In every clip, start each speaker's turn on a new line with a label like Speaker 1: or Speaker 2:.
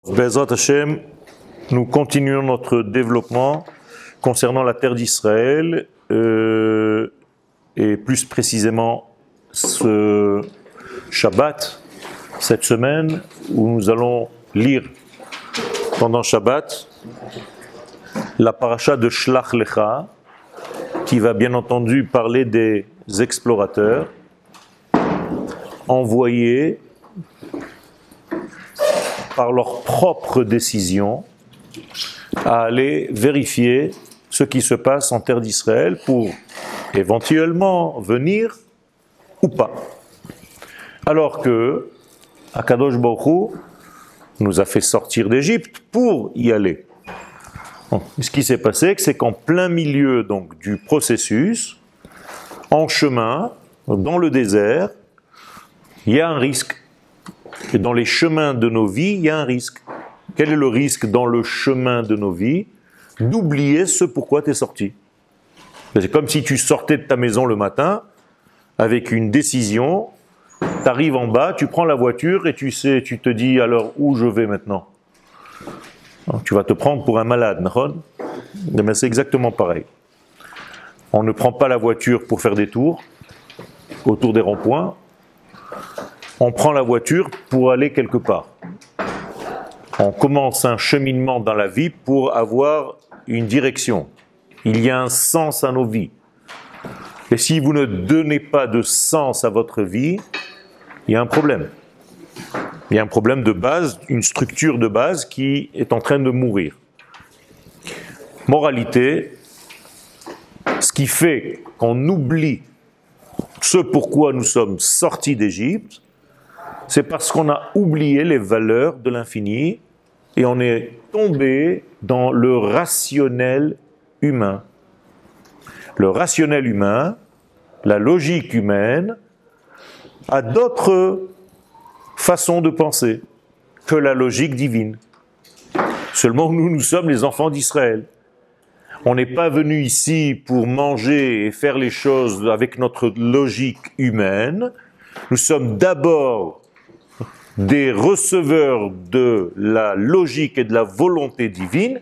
Speaker 1: Be'ezrat Hashem, nous continuons notre développement concernant la terre d'Israël et plus précisément ce Shabbat, cette semaine où nous allons lire pendant Shabbat la paracha de Shlach Lecha qui va bien entendu parler des explorateurs envoyés par leur propre décision à aller vérifier ce qui se passe en terre d'Israël pour éventuellement venir ou pas. Alors que Akadosh Baruch Hu nous a fait sortir d'Égypte pour y aller. Bon, ce qui s'est passé, c'est qu'en plein milieu donc, du processus, en chemin, dans le désert, il y a un risque. Et dans les chemins de nos vies, il y a un risque. Quel est le risque dans le chemin de nos vies? D'oublier ce pourquoi tu es sorti. C'est comme si tu sortais de ta maison le matin avec une décision, tu arrives en bas, tu prends la voiture et tu te dis alors où je vais maintenant? Donc, tu vas te prendre pour un malade, mais c'est exactement pareil. On ne prend pas la voiture pour faire des tours autour des ronds-points. On prend la voiture pour aller quelque part. On commence un cheminement dans la vie pour avoir une direction. Il y a un sens à nos vies. Et si vous ne donnez pas de sens à votre vie, il y a un problème. Il y a un problème de base, une structure de base qui est en train de mourir. Moralité, ce qui fait qu'on oublie ce pourquoi nous sommes sortis d'Égypte, c'est parce qu'on a oublié les valeurs de l'infini et on est tombé dans le rationnel humain. Le rationnel humain, la logique humaine, a d'autres façons de penser que la logique divine. Seulement nous sommes les enfants d'Israël. On n'est pas venu ici pour manger et faire les choses avec notre logique humaine. Nous sommes d'abord des receveurs de la logique et de la volonté divine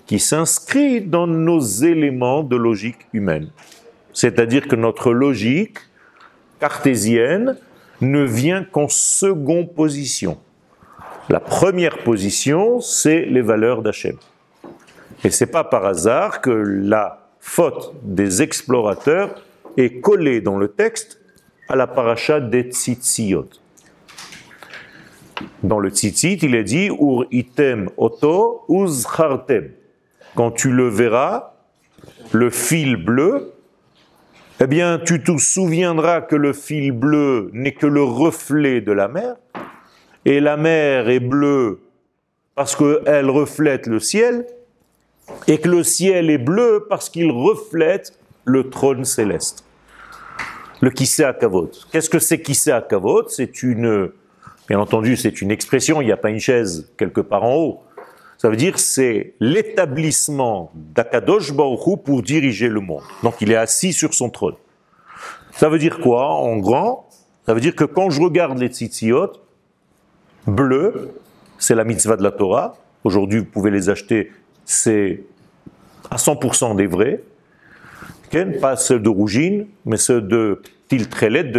Speaker 1: qui s'inscrit dans nos éléments de logique humaine. C'est-à-dire que notre logique cartésienne ne vient qu'en seconde position. La première position, c'est les valeurs d'Hachem. Et ce n'est pas par hasard que la faute des explorateurs est collée dans le texte à la paracha des Tzitziyot. Dans le tzitzit, il est dit « Ur item oto uzchartem » quand tu le verras, le fil bleu, eh bien, tu te souviendras que le fil bleu n'est que le reflet de la mer, et la mer est bleue parce qu'elle reflète le ciel, et que le ciel est bleu parce qu'il reflète le trône céleste. Le Kisei HaKavod. Qu'est-ce que c'est Kisei HaKavod? Bien entendu, c'est une expression, il n'y a pas une chaise quelque part en haut. Ça veut dire c'est l'établissement d'Akadosh Baruch Hu pour diriger le monde. Donc il est assis sur son trône. Ça veut dire quoi en grand? Ça veut dire que quand je regarde les tzitziyot, bleu, c'est la mitzvah de la Torah. Aujourd'hui, vous pouvez les acheter, c'est à 100% des vrais. Pas ceux de Rougine, mais ceux de Tiltrelet,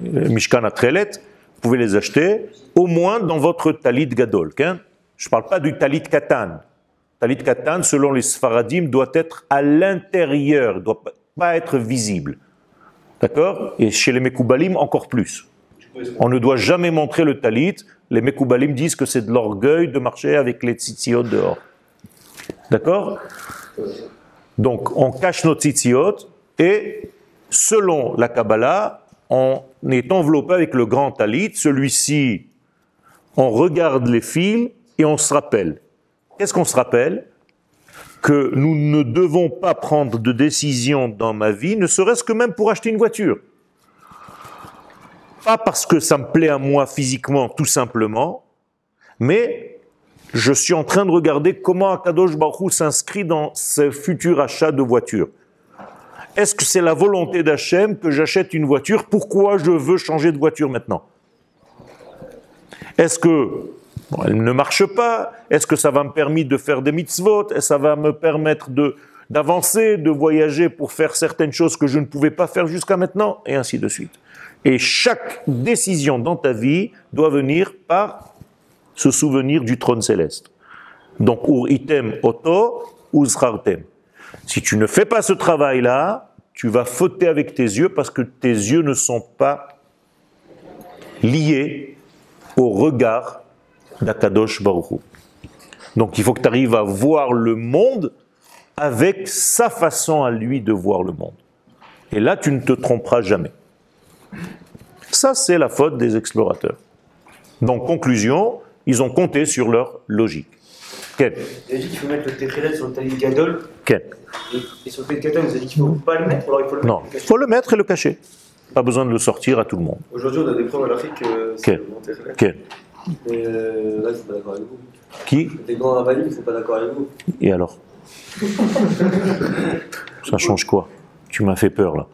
Speaker 1: Mishkan Atrelet, vous pouvez les acheter au moins dans votre talit gadol. Je ne parle pas du talit katan. Talit katan, selon les Sfaradim, doit être à l'intérieur, ne doit pas être visible. D'accord? Et chez les Mekoubalim, encore plus. On ne doit jamais montrer le talit. Les Mekoubalim disent que c'est de l'orgueil de marcher avec les tzitziot dehors. D'accord? Donc, on cache nos tzitziot et selon la Kabbalah, on est enveloppé avec le grand talit. Celui-ci, on regarde les fils et on se rappelle. Qu'est-ce qu'on se rappelle? Que nous ne devons pas prendre de décision dans ma vie, ne serait-ce que même pour acheter une voiture. Pas parce que ça me plaît à moi physiquement, tout simplement, mais je suis en train de regarder comment Akadosh Baruch Hu s'inscrit dans ce futur achat de voiture. Est-ce que c'est la volonté d'Hachem que j'achète une voiture? Pourquoi je veux changer de voiture maintenant? Est-ce que elle ne marche pas? Est-ce que ça va me permettre de faire des mitzvot? Est-ce que ça va me permettre d'avancer, de voyager pour faire certaines choses que je ne pouvais pas faire jusqu'à maintenant? Et ainsi de suite. Et chaque décision dans ta vie doit venir par ce souvenir du trône céleste. Donc, ur item oto, uzrartem. Si tu ne fais pas ce travail-là, tu vas fauter avec tes yeux parce que tes yeux ne sont pas liés au regard d'Akadosh Baruch Hu. Donc, il faut que tu arrives à voir le monde avec sa façon à lui de voir le monde. Et là, tu ne te tromperas jamais. Ça, c'est la faute des explorateurs. Donc, conclusion, ils ont compté sur leur logique. Ken.
Speaker 2: Il a dit qu'il faut mettre le Techelet sur le Talit Gadol.
Speaker 1: Ken.
Speaker 2: Et sur le Talit Gadol, vous avez dit qu'il ne faut pas le mettre, ou alors il faut le mettre?
Speaker 1: Non, il faut le mettre et le cacher. Pas besoin de le sortir à tout le monde.
Speaker 2: Aujourd'hui, on a des preuves à l'Afrique que c'est le Techelet.
Speaker 1: Ken.
Speaker 2: Mais là, ils ne sont pas d'accord avec vous.
Speaker 1: Qui?
Speaker 2: Les grands rabbins, ils ne sont pas d'accord avec vous.
Speaker 1: Et alors? Ça change quoi? Tu m'as fait peur là.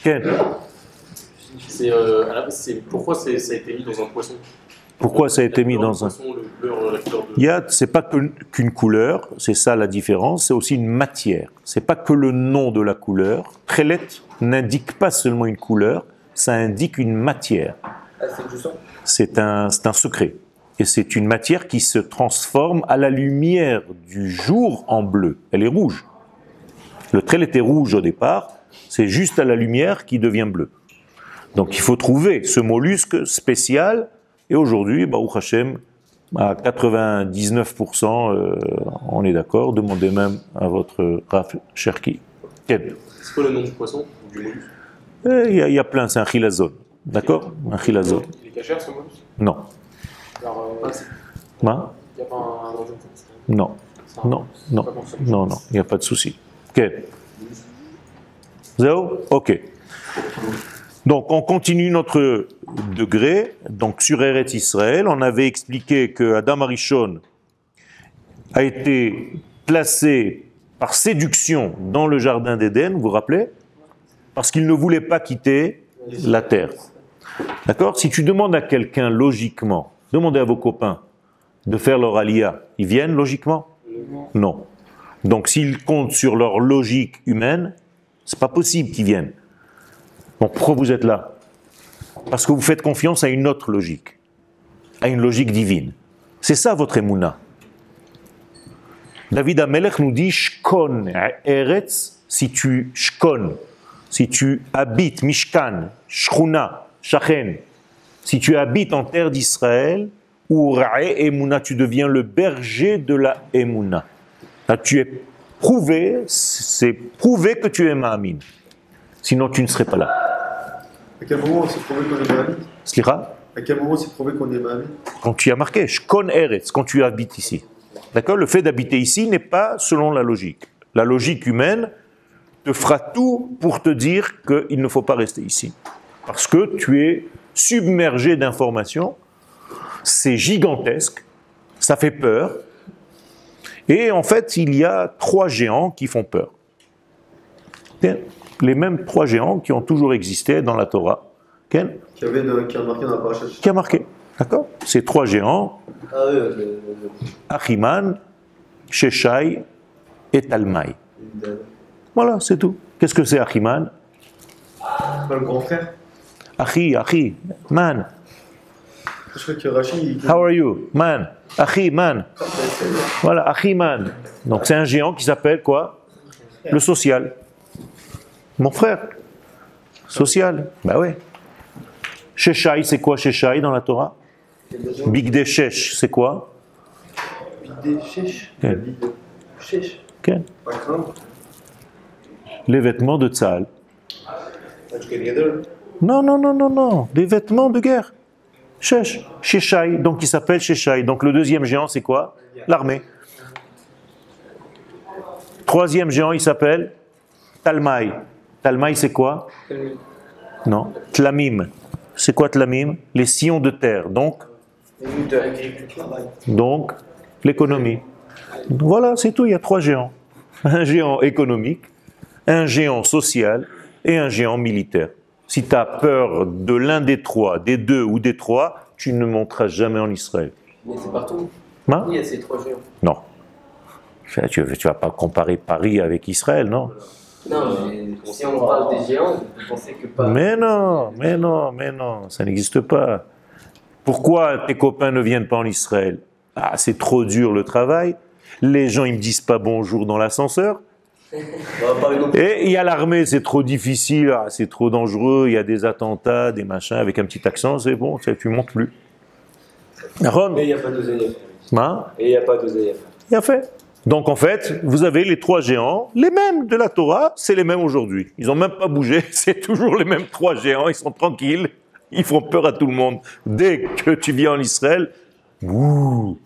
Speaker 1: Ken.
Speaker 3: Pourquoi ça a été mis dans un poisson?
Speaker 1: Pourquoi ça a été mis dans un... C'est pas qu'une couleur, c'est ça la différence, c'est aussi une matière. C'est pas que le nom de la couleur. Tchelet n'indique pas seulement une couleur, ça indique une matière.
Speaker 2: Ah, c'est du sang?
Speaker 1: C'est un secret. Et c'est une matière qui se transforme à la lumière du jour en bleu. Elle est rouge. Le tchelet était rouge au départ, c'est juste à la lumière qui devient bleu. Donc il faut trouver ce mollusque spécial. Et aujourd'hui, Baruch Hashem, à 99%, on est d'accord. Demandez même à votre Rav Cherki.
Speaker 3: C'est quoi le nom du poisson ou du mollusque?
Speaker 1: Il y a plein, c'est un chilazone. D'accord? Un chilazone.
Speaker 3: Il est cachère ce mollusque?
Speaker 1: Non.
Speaker 3: Alors,
Speaker 1: Hein?
Speaker 3: il n'y a pas un danger comme ça?
Speaker 1: Non. Non, non, non, non, il n'y a pas de souci. Quel? Zéro? Ok. Donc, on continue notre degré. Donc, sur Eretz Israël, on avait expliqué que Adam Arishon a été placé par séduction dans le jardin d'Éden, vous vous rappelez? Parce qu'il ne voulait pas quitter la terre. D'accord? Si tu demandes à quelqu'un logiquement, demandez à vos copains de faire leur aliyah, ils viennent logiquement? Non. Donc, s'ils comptent sur leur logique humaine, c'est pas possible qu'ils viennent. Donc pourquoi vous êtes là? Parce que vous faites confiance à une autre logique, à une logique divine. C'est ça votre émouna. David Amelech nous dit Shkon Eretz, si tu habites Mishkan, Shchuna, Shachen, si tu habites en terre d'Israël, ou Ra'e Emouna, tu deviens le berger de la émouna. Là, tu es prouvé, c'est prouvé que tu es Ma'amin. Sinon, tu ne serais pas là.
Speaker 2: À quel moment c'est prouvé qu'on est Ma'amin?
Speaker 1: Slira?
Speaker 2: À quel moment c'est prouvé qu'on est Ma'amin?
Speaker 1: Quand tu as marqué, Shkon Eretz, quand tu habites ici. D'accord? Le fait d'habiter ici n'est pas selon la logique. La logique humaine te fera tout pour te dire qu'il ne faut pas rester ici. Parce que tu es submergé d'informations, c'est gigantesque, ça fait peur. Et en fait, il y a 3 géants qui font peur. Les mêmes 3 géants qui ont toujours existé dans la Torah. Qui a
Speaker 2: marqué dans la paracha.
Speaker 1: Qui a marqué, d'accord? Ces 3 géants, Achiman, Sheshai et Talmai. Voilà, c'est tout. Qu'est-ce que c'est Achiman?
Speaker 2: C'est pas le grand frère?
Speaker 1: Achi, man.
Speaker 2: Je crois que Rashi...
Speaker 1: How are you? Man. Achi, man. Voilà, Achi, man. Donc c'est un géant qui s'appelle quoi? Le social. Mon frère. Social. Ben oui. Sheshai, c'est quoi Sheshai dans la Torah? Bigdei Shesh, c'est quoi?
Speaker 2: Bigdei Shesh. Shesh.
Speaker 1: Okay. Les vêtements de Tzahal. Non. Des vêtements de guerre. Shesh. Sheshai, donc il s'appelle Sheshai. Donc le deuxième géant, c'est quoi? L'armée. Troisième géant, il s'appelle Talmai. Talmai, c'est quoi? Non. Tlamim. C'est quoi Tlamim? Les sillons de terre. Donc l'économie. Voilà, c'est tout. Il y a 3 géants. Un géant économique, un géant social et un géant militaire. Si tu as peur de l'un des 3, des 2 ou des 3, tu ne monteras jamais en Israël.
Speaker 4: Mais c'est partout.
Speaker 1: Hein?
Speaker 4: Il y a ces trois géants.
Speaker 1: Non. Tu ne vas pas comparer Paris avec Israël, non?
Speaker 4: Non, mais si on parle des géants, vous pensez que pas.
Speaker 1: Mais non, ça n'existe pas. Pourquoi tes copains ne viennent pas en Israël? Ah, c'est trop dur le travail. Les gens, ils me disent pas bonjour dans l'ascenseur. Et il y a l'armée, c'est trop difficile, ah, c'est trop dangereux, il y a des attentats, des machins, avec un petit accent, c'est bon, tu montes plus. Ron,
Speaker 4: Mais il n'y a pas de ZF.
Speaker 1: hein?
Speaker 4: Et il n'y a pas de ZF.
Speaker 1: Il a fait. Donc en fait, vous avez les trois géants, les mêmes de la Torah, c'est les mêmes aujourd'hui. Ils n'ont même pas bougé, c'est toujours les mêmes trois géants, ils sont tranquilles, ils font peur à tout le monde. Dès que tu viens en Israël, ouh,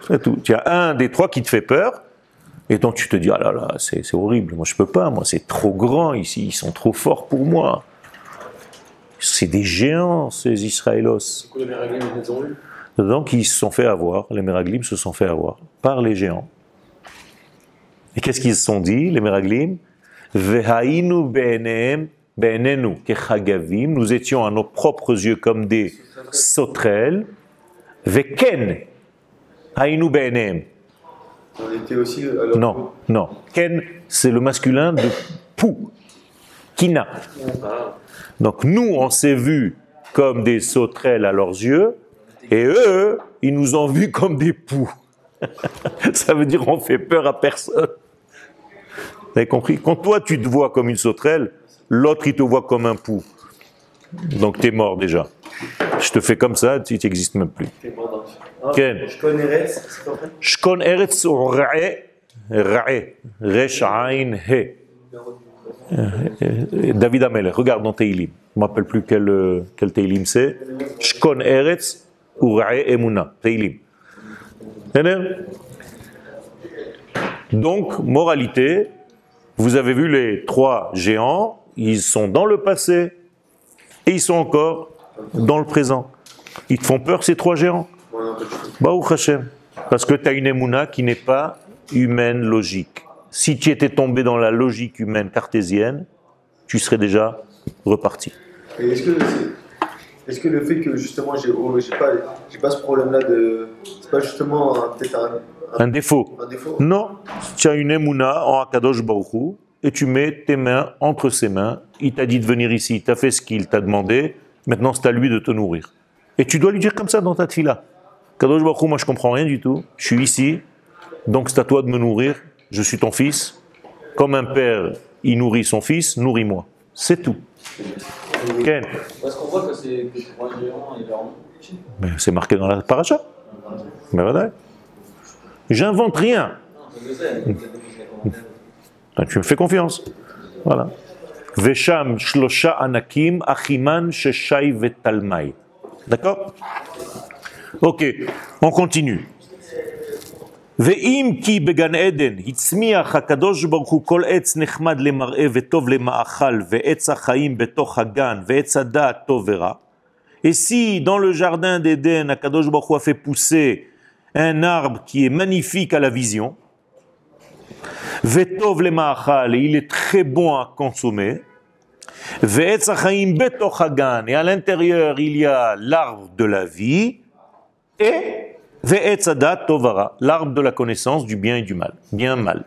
Speaker 1: c'est tout. Tu as un des trois qui te fait peur, et donc tu te dis, ah là là, c'est horrible, moi je peux pas, moi c'est trop grand ici, ils sont trop forts pour moi. C'est des géants, ces Israélos.
Speaker 3: Du coup, les Meraglim, ils les ont eu.
Speaker 1: Donc ils se sont fait avoir, les Meraglim se sont fait avoir par les géants. Et qu'est-ce qu'ils se sont dit, les Meraglim? Vehainu be'enenu kechagavim, nous étions à nos propres yeux comme des sauterelles. Veken hainu be'enehem.
Speaker 2: On était aussi à leur
Speaker 1: Non, non. Ken, c'est le masculin de pou. Kina. Donc nous, on s'est vus comme des sauterelles à leurs yeux, et eux, ils nous ont vus comme des poux. Ça veut dire on fait peur à personne. Vous avez compris? Quand toi, tu te vois comme une sauterelle, l'autre, il te voit comme un pou. Donc tu es mort déjà. Je te fais comme ça, tu n'existes même plus. Ken.
Speaker 2: Je connais Retz, c'est en fait.
Speaker 1: Shkon eretz ra'e, resh ayn he. David Amelech, regarde dans Teilim. Je ne me rappelle plus quel Teilim c'est. Shkon eretz ra'e emuna. Teilim. Donc, moralité, vous avez vu les trois géants, ils sont dans le passé et ils sont encore dans le présent. Ils te font peur ces trois géants? Baruch Hashem. Parce que tu as une émouna qui n'est pas humaine, logique. Si tu étais tombé dans la logique humaine cartésienne, tu serais déjà reparti.
Speaker 2: Et est-ce que le fait que justement j'ai pas ce problème-là de. C'est pas justement peut-être
Speaker 1: Un défaut.
Speaker 2: un défaut?
Speaker 1: Non, tu as une émouna en Akadosh Baruch Hu, et tu mets tes mains entre ses mains. Il t'a dit de venir ici, il t'a fait ce qu'il t'a demandé, maintenant c'est à lui de te nourrir. Et tu dois lui dire comme ça dans ta tefila. Kadosh Baruch Hu, moi je comprends rien du tout, je suis ici, donc c'est à toi de me nourrir, je suis ton fils. Comme un père, il nourrit son fils, nourris-moi. C'est tout. Ken.
Speaker 4: Parce qu'on voit que c'est que trois géants et leur nom.
Speaker 1: Mais c'est marqué dans la paracha. Mais voilà. J'invente rien.
Speaker 4: Je sais,
Speaker 1: Tu me fais confiance. Voilà. Vesham shlosha anakim achiman sheshai vetalmai. D'accord? Ok, on continue. Ve'im ki began Eden hitzmiach hakadosh baruch hu kol etz nechmad lemar'e vetov lema'achal ve'etz hachaim betoch hagan ve'etz hadat tov vera. Et si dans le jardin d'Éden, Hakadosh baruch hu a fait pousser un arbre qui est magnifique à la vision, vetov lema'achal, et il est très bon à consommer, ve'etz hachaim betoch hagan, et à l'intérieur il y a l'arbre de la vie, et ve'etz hadat tovara, l'arbre de la connaissance du bien et du mal, bien mal.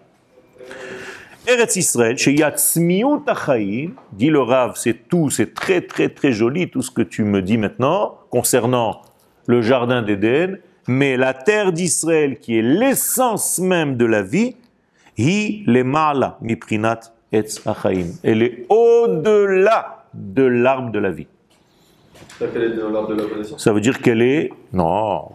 Speaker 1: Eretz Israël, sheyat tzmiut hachaim, dit le Rav, c'est tout, c'est très très très joli tout ce que tu me dis maintenant concernant le jardin d'Éden, mais la terre d'Israël qui est l'essence même de la vie, hi lema'ala miprinat etz hachaim, elle est au-delà de l'arbre de la vie.
Speaker 2: qu'elle est dans l'ordre de la connaissance.
Speaker 1: Ça veut dire qu'elle est... Non,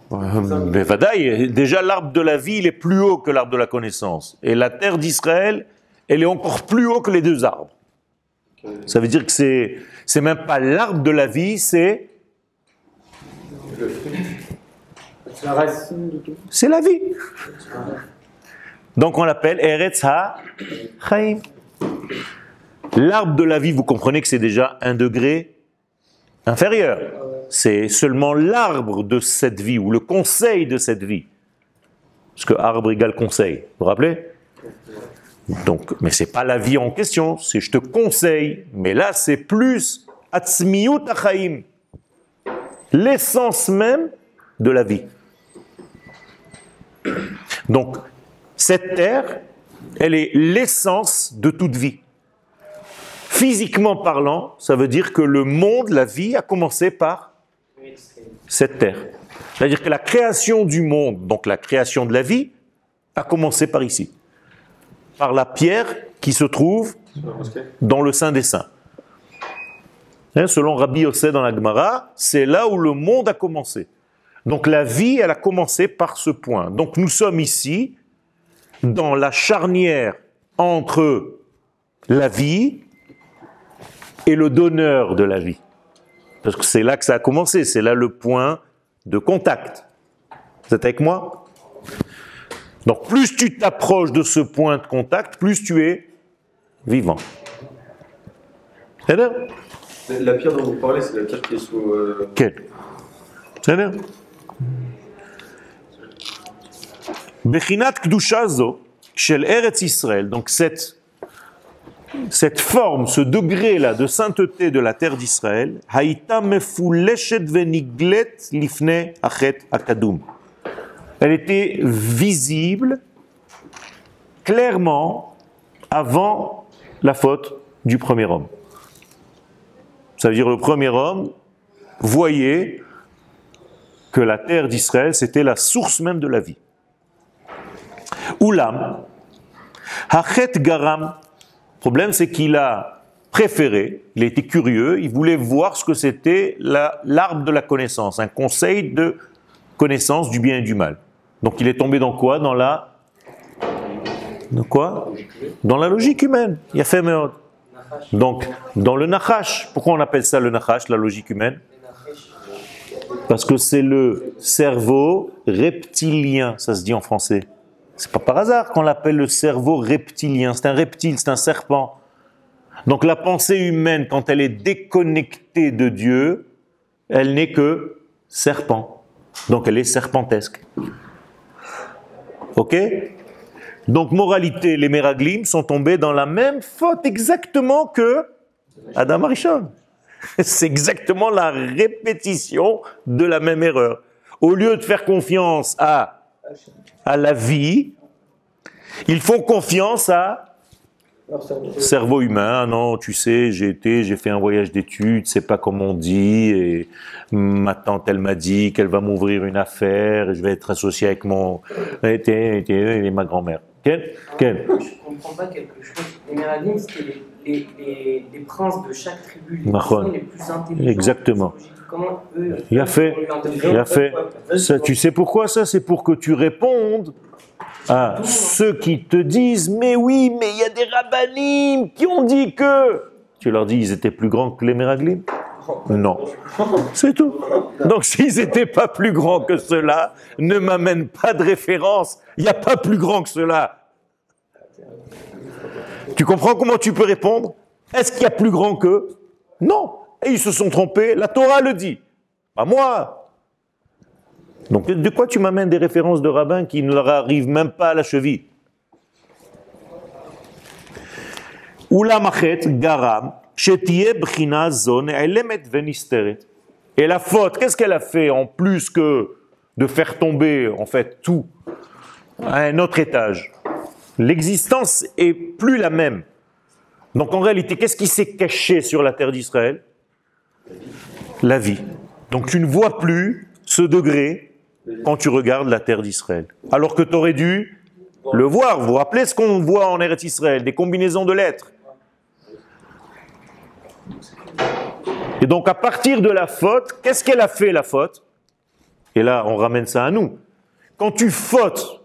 Speaker 1: mais vadaï, déjà l'arbre de la vie, il est plus haut que l'arbre de la connaissance. Et la terre d'Israël, elle est encore plus haut que les deux arbres. Ça veut dire que c'est même pas l'arbre de la vie, c'est
Speaker 3: C'est la racine de tout.
Speaker 1: c'est la vie. Donc on l'appelle Eretz HaChaim. L'arbre de la vie, vous comprenez que c'est déjà un degré inférieur. C'est seulement l'arbre de cette vie, ou le conseil de cette vie. Parce que arbre égale conseil, vous vous rappelez? Donc, mais c'est pas la vie en question, c'est je te conseille. Mais là, c'est plus Atzmiyut Achaim. l'essence même de la vie. Donc, cette terre, elle est l'essence de toute vie. Physiquement parlant, ça veut dire que le monde, la vie, a commencé par cette terre. C'est-à-dire que la création du monde, donc la création de la vie, a commencé par ici. Par la pierre qui se trouve dans le Saint des Saints. Selon Rabbi Yossé dans la Gemara, c'est là où le monde a commencé. Donc la vie, elle a commencé par ce point. Donc nous sommes ici, dans la charnière entre la vie et le donneur de la vie. Parce que c'est là que ça a commencé, c'est là le point de contact. Vous êtes avec moi? Donc plus tu t'approches de ce point de contact, plus tu es vivant. C'est là?
Speaker 2: La pierre dont vous parlez, c'est la pierre qui est sous...
Speaker 1: Quelle? C'est là? Bechinat Kdusha zo shel Eretz Israël, donc cette forme, ce degré-là de sainteté de la terre d'Israël, haïta mefuleshet veniglet lifne achet akadum. Elle était visible clairement avant la faute du premier homme. Ça veut dire le premier homme voyait que la terre d'Israël, c'était la source même de la vie. Oulam, hachet garam. Le problème, c'est qu'il a préféré, il était curieux, il voulait voir ce que c'était l'arbre de la connaissance, un conseil de connaissance du bien et du mal. Donc il est tombé dans quoi? Dans la logique humaine. Il a fait meod. Donc, dans le nachash. Pourquoi on appelle ça le nachash, la logique humaine? Parce que c'est le cerveau reptilien, ça se dit en français. C'est pas par hasard qu'on l'appelle le cerveau reptilien. C'est un reptile, c'est un serpent. Donc la pensée humaine, quand elle est déconnectée de Dieu, elle n'est que serpent. Donc elle est serpentesque. Ok? Donc moralité, les Meraglim sont tombés dans la même faute exactement que Adam Arishon. C'est exactement la répétition de la même erreur. Au lieu de faire confiance à la vie, ils font confiance à cerveau humain. Ah non, tu sais, j'ai fait un voyage d'études, c'est pas comme on dit, et ma tante, elle m'a dit qu'elle va m'ouvrir une affaire, et je vais être associé avec et ma grand-mère. Quel?
Speaker 4: Je ne comprends pas quelque chose. Les Méradim, c'était les princes de chaque tribu, les plus intelligents.
Speaker 1: Exactement.
Speaker 4: Comment eux...
Speaker 1: Il a fait. Ça, tu sais pourquoi ça? C'est pour que tu répondes à ceux qui te disent « Mais oui, mais il y a des rabbanim qui ont dit que... » Tu leur dis « Ils étaient plus grands que les Meraglim ?» Non. C'est tout. Donc s'ils n'étaient pas plus grands que cela, ne m'amène pas de référence. Il n'y a pas plus grand que cela. Tu comprends comment tu peux répondre? Est-ce qu'il y a plus grand qu'eux? Non. Et ils se sont trompés, la Torah le dit. Pas moi. Donc de quoi tu m'amènes des références de rabbins qui ne leur arrivent même pas à la cheville? Ulamachet garam shetie bchina zone elemet venisteret. Et la faute, qu'est-ce qu'elle a fait en plus que de faire tomber en fait tout à un autre étage? L'existence est plus la même. Donc en réalité, qu'est-ce qui s'est caché sur la terre d'Israël? La vie. Donc tu ne vois plus ce degré quand tu regardes la terre d'Israël. Alors que tu aurais dû le voir. Vous vous rappelez ce qu'on voit en Eretz Israël? Des combinaisons de lettres. Et donc à partir de la faute, qu'est-ce qu'elle a fait la faute? Et là on ramène ça à nous. Quand tu fautes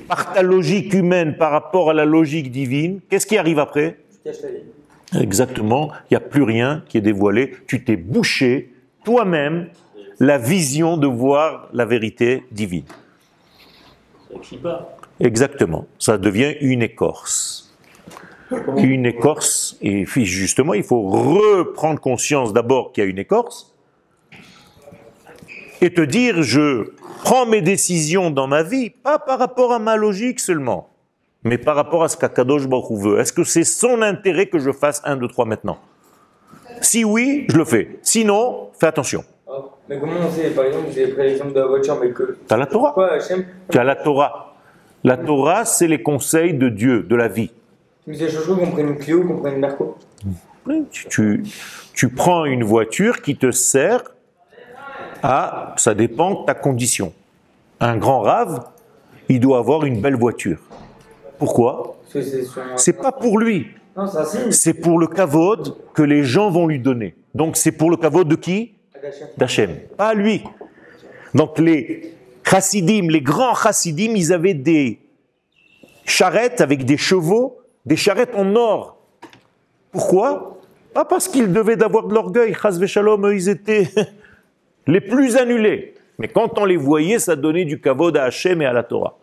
Speaker 1: par ta logique humaine par rapport à la logique divine, qu'est-ce qui arrive après? Exactement, il n'y a plus rien qui est dévoilé. Tu t'es bouché toi-même la vision de voir la vérité divine. Exactement, ça devient une écorce. Une écorce, et puis justement, il faut reprendre conscience d'abord qu'il y a une écorce et te dire, je prends mes décisions dans ma vie, pas par rapport à ma logique seulement, mais par rapport à ce qu'Akadosh Baruch Hu veut. Est-ce que c'est son intérêt que je fasse 1, 2, 3 maintenant? Si oui, je le fais. Sinon, fais attention.
Speaker 5: Mais comment on sait, par exemple, vous avez pris l'exemple de la voiture, mais que.
Speaker 1: Tu as la Torah.
Speaker 5: Pourquoi Hachem.
Speaker 1: Tu as la Torah. La Torah, c'est les conseils de Dieu, de la vie.
Speaker 5: Mais c'est chaud qu'on prenne une Clio, qu'on prenne une Merco.
Speaker 1: Tu prends une voiture qui te sert à, ça dépend de ta condition. Un grand rave, il doit avoir une belle voiture. Pourquoi? C'est pas pour lui.
Speaker 5: Non, c'est un signe.
Speaker 1: C'est pour le kavod que les gens vont lui donner. Donc c'est pour le kavod de qui? D'Hachem. Pas lui. Donc les chassidim, les grands chassidim, ils avaient des charrettes avec des chevaux, des charrettes en or. Pourquoi? Pas parce qu'ils devaient d'avoir de l'orgueil. Chas v'shalom, eux, ils étaient les plus annulés. Mais quand on les voyait, ça donnait du kavod à Hachem et à la Torah.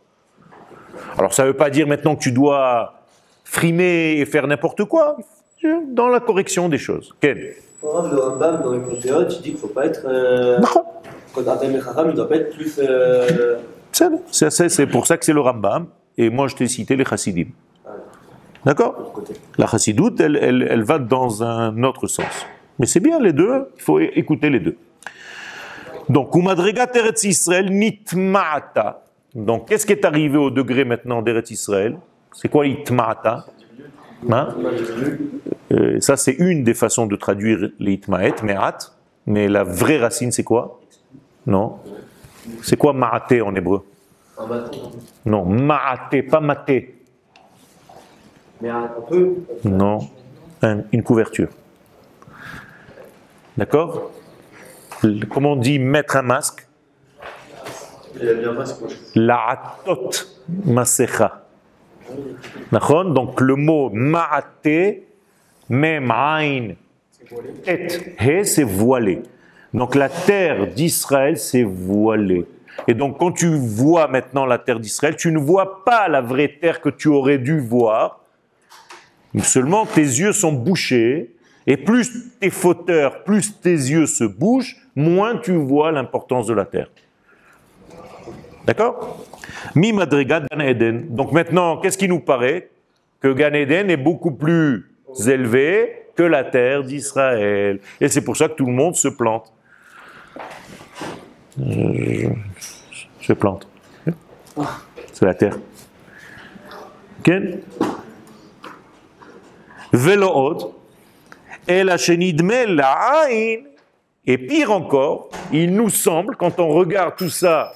Speaker 1: Alors ça ne veut pas dire maintenant que tu dois frimer et faire n'importe quoi, dans la correction des choses. Quel?
Speaker 6: Le Rambam, dans les Protéotes, il dit qu'il ne faut pas être. Quand Adam et Chacham, il ne doit pas être plus.
Speaker 1: C'est pour ça que c'est le Rambam, et moi je t'ai cité les chassidim. D'accord? La chassidoute, elle va dans un autre sens. Mais c'est bien les deux, il faut écouter les deux. Donc, Umadregat Eretz Israël nitma'ata. Donc, qu'est-ce qui est arrivé au degré maintenant d'Eretz Israël? C'est quoi itma'ata? Hein? Ça, c'est une des façons de traduire les itma'et, me'at. Mais la vraie racine, c'est quoi? Non. C'est quoi ma'ate en hébreu? Non, ma'ate, pas maté.
Speaker 6: Mais un peu.
Speaker 1: Non, une couverture. D'accord? Comment on dit mettre un masque? La'atot masecha. D'accord? Donc le mot ma'ate, mem ain, et he, c'est voilé. Donc la terre d'Israël, c'est voilé. Et donc quand tu vois maintenant la terre d'Israël, tu ne vois pas la vraie terre que tu aurais dû voir. Seulement tes yeux sont bouchés, et plus t'es fauteur, plus tes yeux se bougent, moins tu vois l'importance de la terre. D'accord? Mi madrigat Gan Eden. Donc maintenant, qu'est-ce qui nous paraît? Que Gan Eden est beaucoup plus élevé que la terre d'Israël. Et c'est pour ça que tout le monde se plante. Se plante. C'est la terre. Ok? Velo'od, et la chenidme la'ain, et pire encore, il nous semble, quand on regarde tout ça,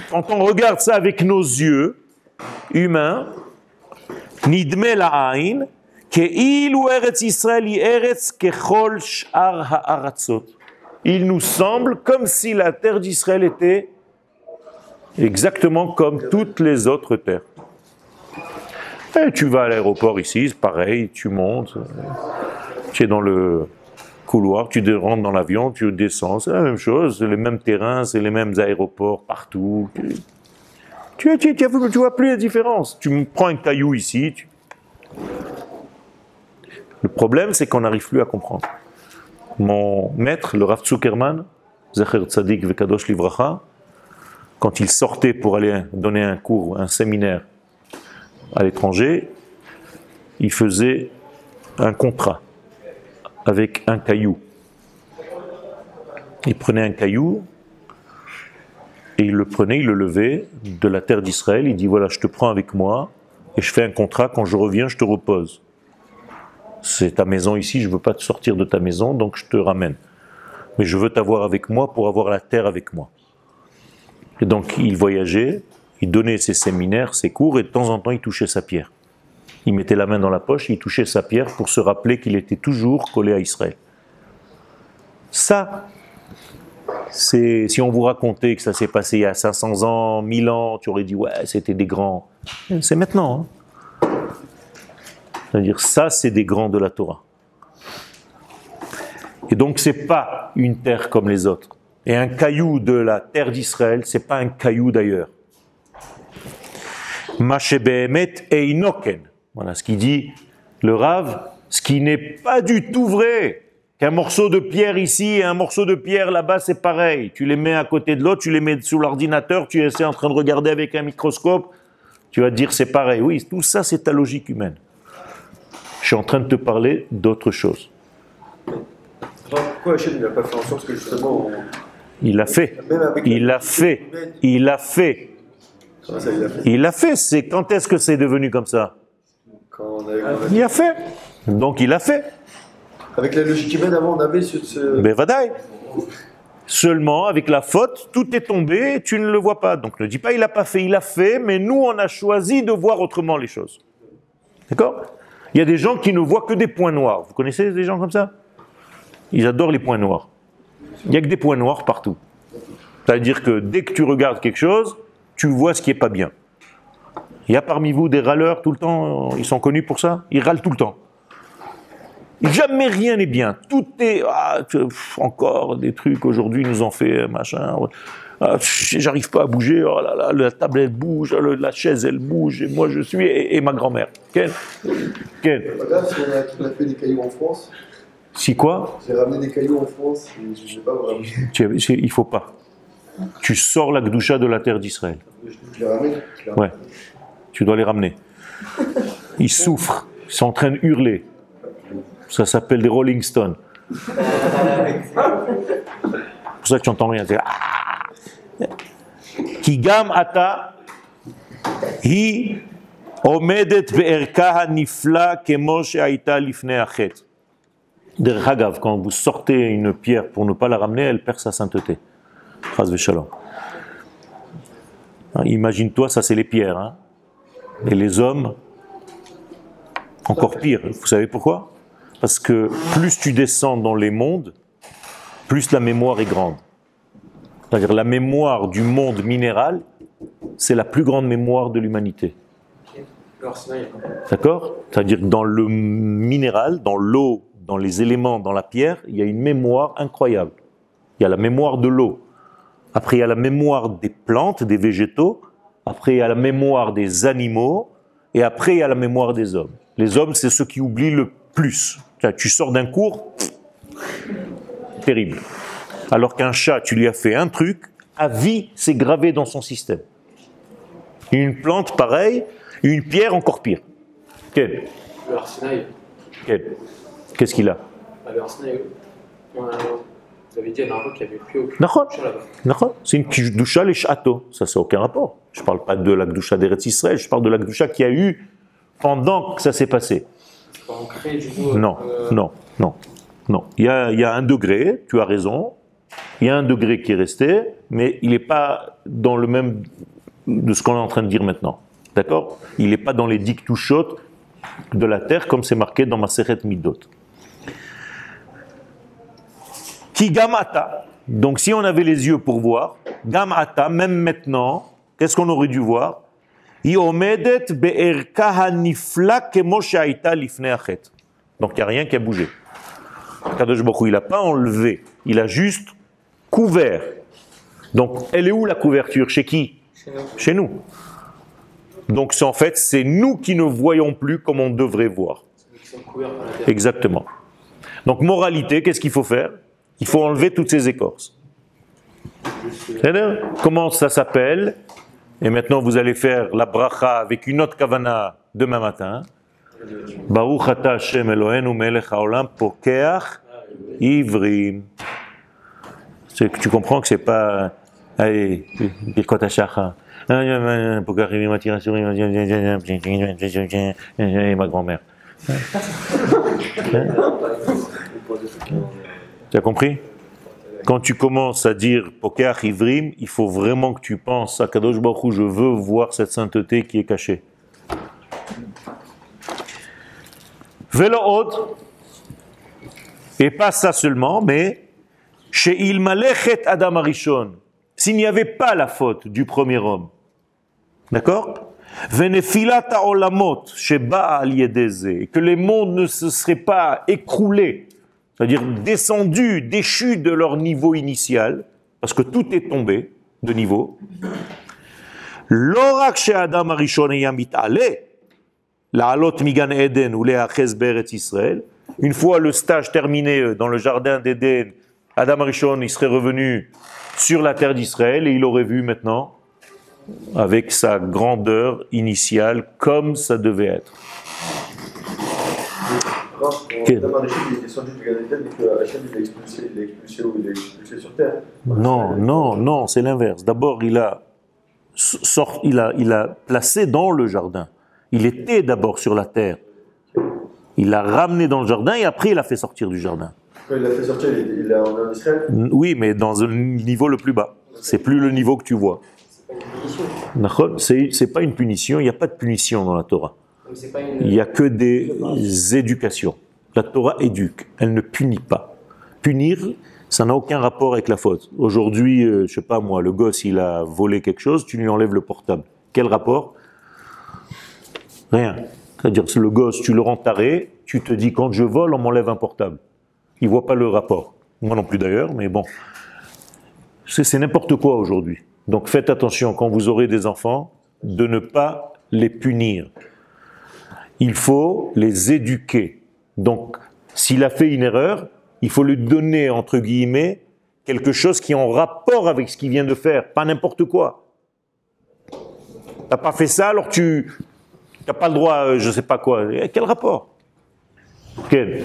Speaker 1: quand on regarde ça avec nos yeux humains, nidme la'ain, ke'ilu eretz Israël eretz kechol sh'ar ha'aratzot. Il nous semble comme si la terre d'Israël était exactement comme toutes les autres terres. Et tu vas à l'aéroport ici, c'est pareil, tu montes, tu es dans le couloir, tu rentres dans l'avion, tu descends, c'est la même chose, c'est les mêmes terrains, c'est les mêmes aéroports partout. Tu vois plus la différence. Tu prends un caillou ici. Le problème, c'est qu'on n'arrive plus à comprendre. Mon maître, le Rav Zuckerman, Zecher Tzadik Vekadosh Livracha, quand il sortait pour aller donner un cours, un séminaire, à l'étranger, il faisait un contrat avec un caillou. Il prenait un caillou et il le prenait, il le levait de la terre d'Israël. Il dit voilà, je te prends avec moi et je fais un contrat. Quand je reviens, je te repose. C'est ta maison ici, je ne veux pas te sortir de ta maison, donc je te ramène. Mais je veux t'avoir avec moi pour avoir la terre avec moi. Et donc il voyageait. Il donnait ses séminaires, ses cours, et de temps en temps, il touchait sa pierre. Il mettait la main dans la poche, il touchait sa pierre pour se rappeler qu'il était toujours collé à Israël. Ça, c'est si on vous racontait que ça s'est passé il y a 500 ans, 1000 ans, tu aurais dit, ouais, c'était des grands. C'est maintenant. Hein. C'est-à-dire, ça, c'est des grands de la Torah. Et donc, c'est pas une terre comme les autres. Et un caillou de la terre d'Israël, c'est pas un caillou d'ailleurs. Voilà ce qu'il dit le Rav, ce qui n'est pas du tout vrai. Qu'un morceau de pierre ici et un morceau de pierre là-bas, c'est pareil. Tu les mets à côté de l'autre, tu les mets sous l'ordinateur, tu essaies en train de regarder avec un microscope, tu vas te dire c'est pareil. Oui, tout ça c'est ta logique humaine. Je suis en train de te parler d'autre chose.
Speaker 2: Pourquoi Hachem n'a pas fait en sorte que justement.
Speaker 1: Il l'a fait.
Speaker 2: Même avec
Speaker 1: Il l'a fait. Il l'a fait.
Speaker 2: Comment ça, il l'a fait?
Speaker 1: Il l'a fait. C'est quand est-ce que c'est devenu comme ça?
Speaker 2: Quand on avait-
Speaker 1: Il a fait. Donc il a fait.
Speaker 2: Avec la logique humaine, avant, on avait ce.
Speaker 1: Ben vadaï. Seulement, avec la faute, tout est tombé et tu ne le vois pas. Donc ne dis pas il a pas fait, il a fait, mais nous on a choisi de voir autrement les choses. D'accord? Il y a des gens qui ne voient que des points noirs. Vous connaissez des gens comme ça? Ils adorent les points noirs. Il n'y a que des points noirs partout. C'est-à-dire que dès que tu regardes quelque chose, tu vois ce qui n'est pas bien. Il y a parmi vous des râleurs tout le temps, ils sont connus pour ça? Ils râlent tout le temps. Jamais rien n'est bien. Tout est... encore des trucs, aujourd'hui, ils nous ont fait machin. J'arrive pas à bouger. Oh là là, la table, elle bouge. La chaise, elle bouge. Et moi, je suis... Et ma grand-mère. Quel
Speaker 2: Pas grave si on a kidnappé des cailloux en France.
Speaker 1: Si quoi?
Speaker 2: J'ai ramené des cailloux en France. Et je ne sais pas vraiment.
Speaker 1: Il faut pas. Tu sors la Gdoucha de la terre d'Israël.
Speaker 2: Je l'ai ramené.
Speaker 1: Ouais. Tu dois les ramener. Ils souffrent. Ils sont en train de hurler. Ça s'appelle des Rolling Stones. C'est pour ça que tu n'entends rien. Ki gam ata hi omedet be'erka hanifla kemo she'ayta lifnei hachet. Derech hagav, quand vous sortez une pierre pour ne pas la ramener, elle perd sa sainteté. Chas v'shalom. Imagine-toi, ça c'est les pierres. Hein. Et les hommes, encore pire. Vous savez pourquoi? Parce que plus tu descends dans les mondes, plus la mémoire est grande. C'est-à-dire la mémoire du monde minéral, c'est la plus grande mémoire de l'humanité. D'accord? C'est-à-dire que dans le minéral, dans l'eau, dans les éléments, dans la pierre, il y a une mémoire incroyable. Il y a la mémoire de l'eau. Après, il y a la mémoire des plantes, des végétaux. Après, il y a la mémoire des animaux. Et après, il y a la mémoire des hommes. Les hommes, c'est ceux qui oublient le plus. Tu sors d'un cours, terrible. Alors qu'un chat, tu lui as fait un truc, à vie, c'est gravé dans son système. Une plante, pareil. Une pierre, encore pire. Quel?
Speaker 3: Le Arsinaï.
Speaker 1: Quel? Qu'est-ce qu'il a?
Speaker 3: Le Arsinaï. Vous avez dit à Narva qu'il n'y avait plus aucune
Speaker 1: D'accord.
Speaker 3: doucha là-bas.
Speaker 1: C'est une Kedusha les châteaux. Ça n'a aucun rapport. Je ne parle pas de la Kedusha d'Eretz Israël, je parle de la Kedusha qu'il y a eu pendant que ça s'est passé.
Speaker 3: On crée du coup.
Speaker 1: Non. Il y a un degré, tu as raison. Il y a un degré qui est resté, mais il n'est pas dans le même de ce qu'on est en train de dire maintenant. D'accord? Il n'est pas dans les diktushot de la terre comme c'est marqué dans Masechet Midot. Ki gamata. Donc si on avait les yeux pour voir, gamata, même maintenant, qu'est-ce qu'on aurait dû voir? I omedet be'erka hanifla kemo she'ayta lifnei hachet. Donc il n'y a rien qui a bougé. Kadosh Baruch Hu, il n'a pas enlevé, il a juste couvert. Donc elle est où la couverture? Chez qui? Chez nous. Donc en fait, c'est nous qui ne voyons plus comme on devrait voir. Exactement. Donc moralité, qu'est-ce qu'il faut faire? Il faut enlever toutes ces écorces. Comment ça s'appelle? Et maintenant vous allez faire la bracha avec une autre kavana demain matin. Baruch ata Hashem Eloheinu melech haolam pokeach ivrim. Tu comprends que c'est pas allez birkot hashachar. Pokeach ivrim atira surim ma grand-mère. Tu as compris? Quand tu commences à dire Pokeach Ivrim, il faut vraiment que tu penses à Kadosh Baruch Hu, je veux voir cette sainteté qui est cachée. Velo od, et pas ça seulement, mais chez Ilmalechet Adam Arishon, s'il n'y avait pas la faute du premier homme, d'accord? Venefilat haolamot sheba al yedeze, et que les mondes ne se seraient pas écroulés, c'est-à-dire descendus, déchus de leur niveau initial, parce que tout est tombé de niveau. L'orak chez Adam Arishon yamit ale, la alot migan Eden ou le'achez be'eretz Israël. Une fois le stage terminé dans le jardin d'Éden, Adam Arishon il serait revenu sur la terre d'Israël et il aurait vu maintenant avec sa grandeur initiale comme ça devait être.
Speaker 2: Quand Adam Arishon est descendu du Gan Eden et que Hachem il l'a expulsé ou il l'a expulsé sur terre.
Speaker 1: Non, c'est l'inverse. D'abord, il a placé dans le jardin. Il était d'abord sur la terre. Il l'a ramené dans le jardin et après il l'a fait sortir du jardin.
Speaker 2: Quand il l'a fait sortir, il l'a emmené en Israël.
Speaker 1: Oui, mais dans un niveau le plus bas. C'est plus le niveau que tu vois. C'est pas une punition. Il n'y a pas de punition dans la Torah. Il n'y a que des éducations. La Torah éduque, elle ne punit pas. Punir, ça n'a aucun rapport avec la faute. Aujourd'hui, je sais pas moi, le gosse il a volé quelque chose, tu lui enlèves le portable. Quel rapport? Rien. C'est-à-dire le gosse, tu le rends taré, tu te dis quand je vole, on m'enlève un portable. Il voit pas le rapport. Moi non plus d'ailleurs, mais bon. C'est n'importe quoi aujourd'hui. Donc faites attention quand vous aurez des enfants, de ne pas les punir. Il faut les éduquer. Donc, s'il a fait une erreur, il faut lui donner, entre guillemets, quelque chose qui est en rapport avec ce qu'il vient de faire, pas n'importe quoi. T'as pas fait ça, alors tu n'as pas le droit, je sais pas quoi. Quel rapport? Quel?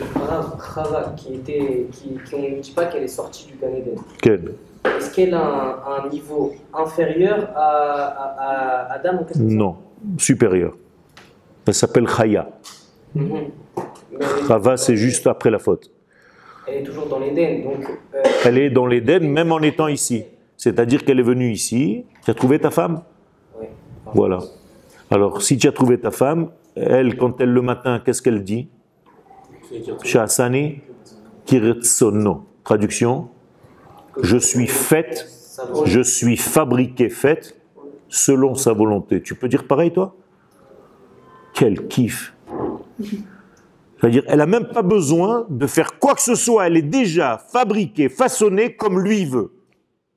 Speaker 4: Chava, on ne dit pas qu'elle est sortie du Gan Eden.
Speaker 1: Quel?
Speaker 4: Est-ce qu'elle a un niveau inférieur à Adam ou
Speaker 1: Non, supérieur. Elle s'appelle Chaya. Chava, c'est juste après la faute.
Speaker 4: Elle est toujours dans l'Éden, donc...
Speaker 1: Elle est dans l'Éden, même en étant ici. C'est-à-dire qu'elle est venue ici. Tu as trouvé ta femme?
Speaker 4: Oui.
Speaker 1: Voilà. Alors, si tu as trouvé ta femme, elle, quand elle le matin, qu'est-ce qu'elle dit? Sha'asani kiretsono. Traduction. Je suis faite, je suis fabriquée, faite, selon sa volonté. Tu peux dire pareil, toi? Quel kiff! C'est-à-dire, elle n'a même pas besoin de faire quoi que ce soit. Elle est déjà fabriquée, façonnée comme lui veut.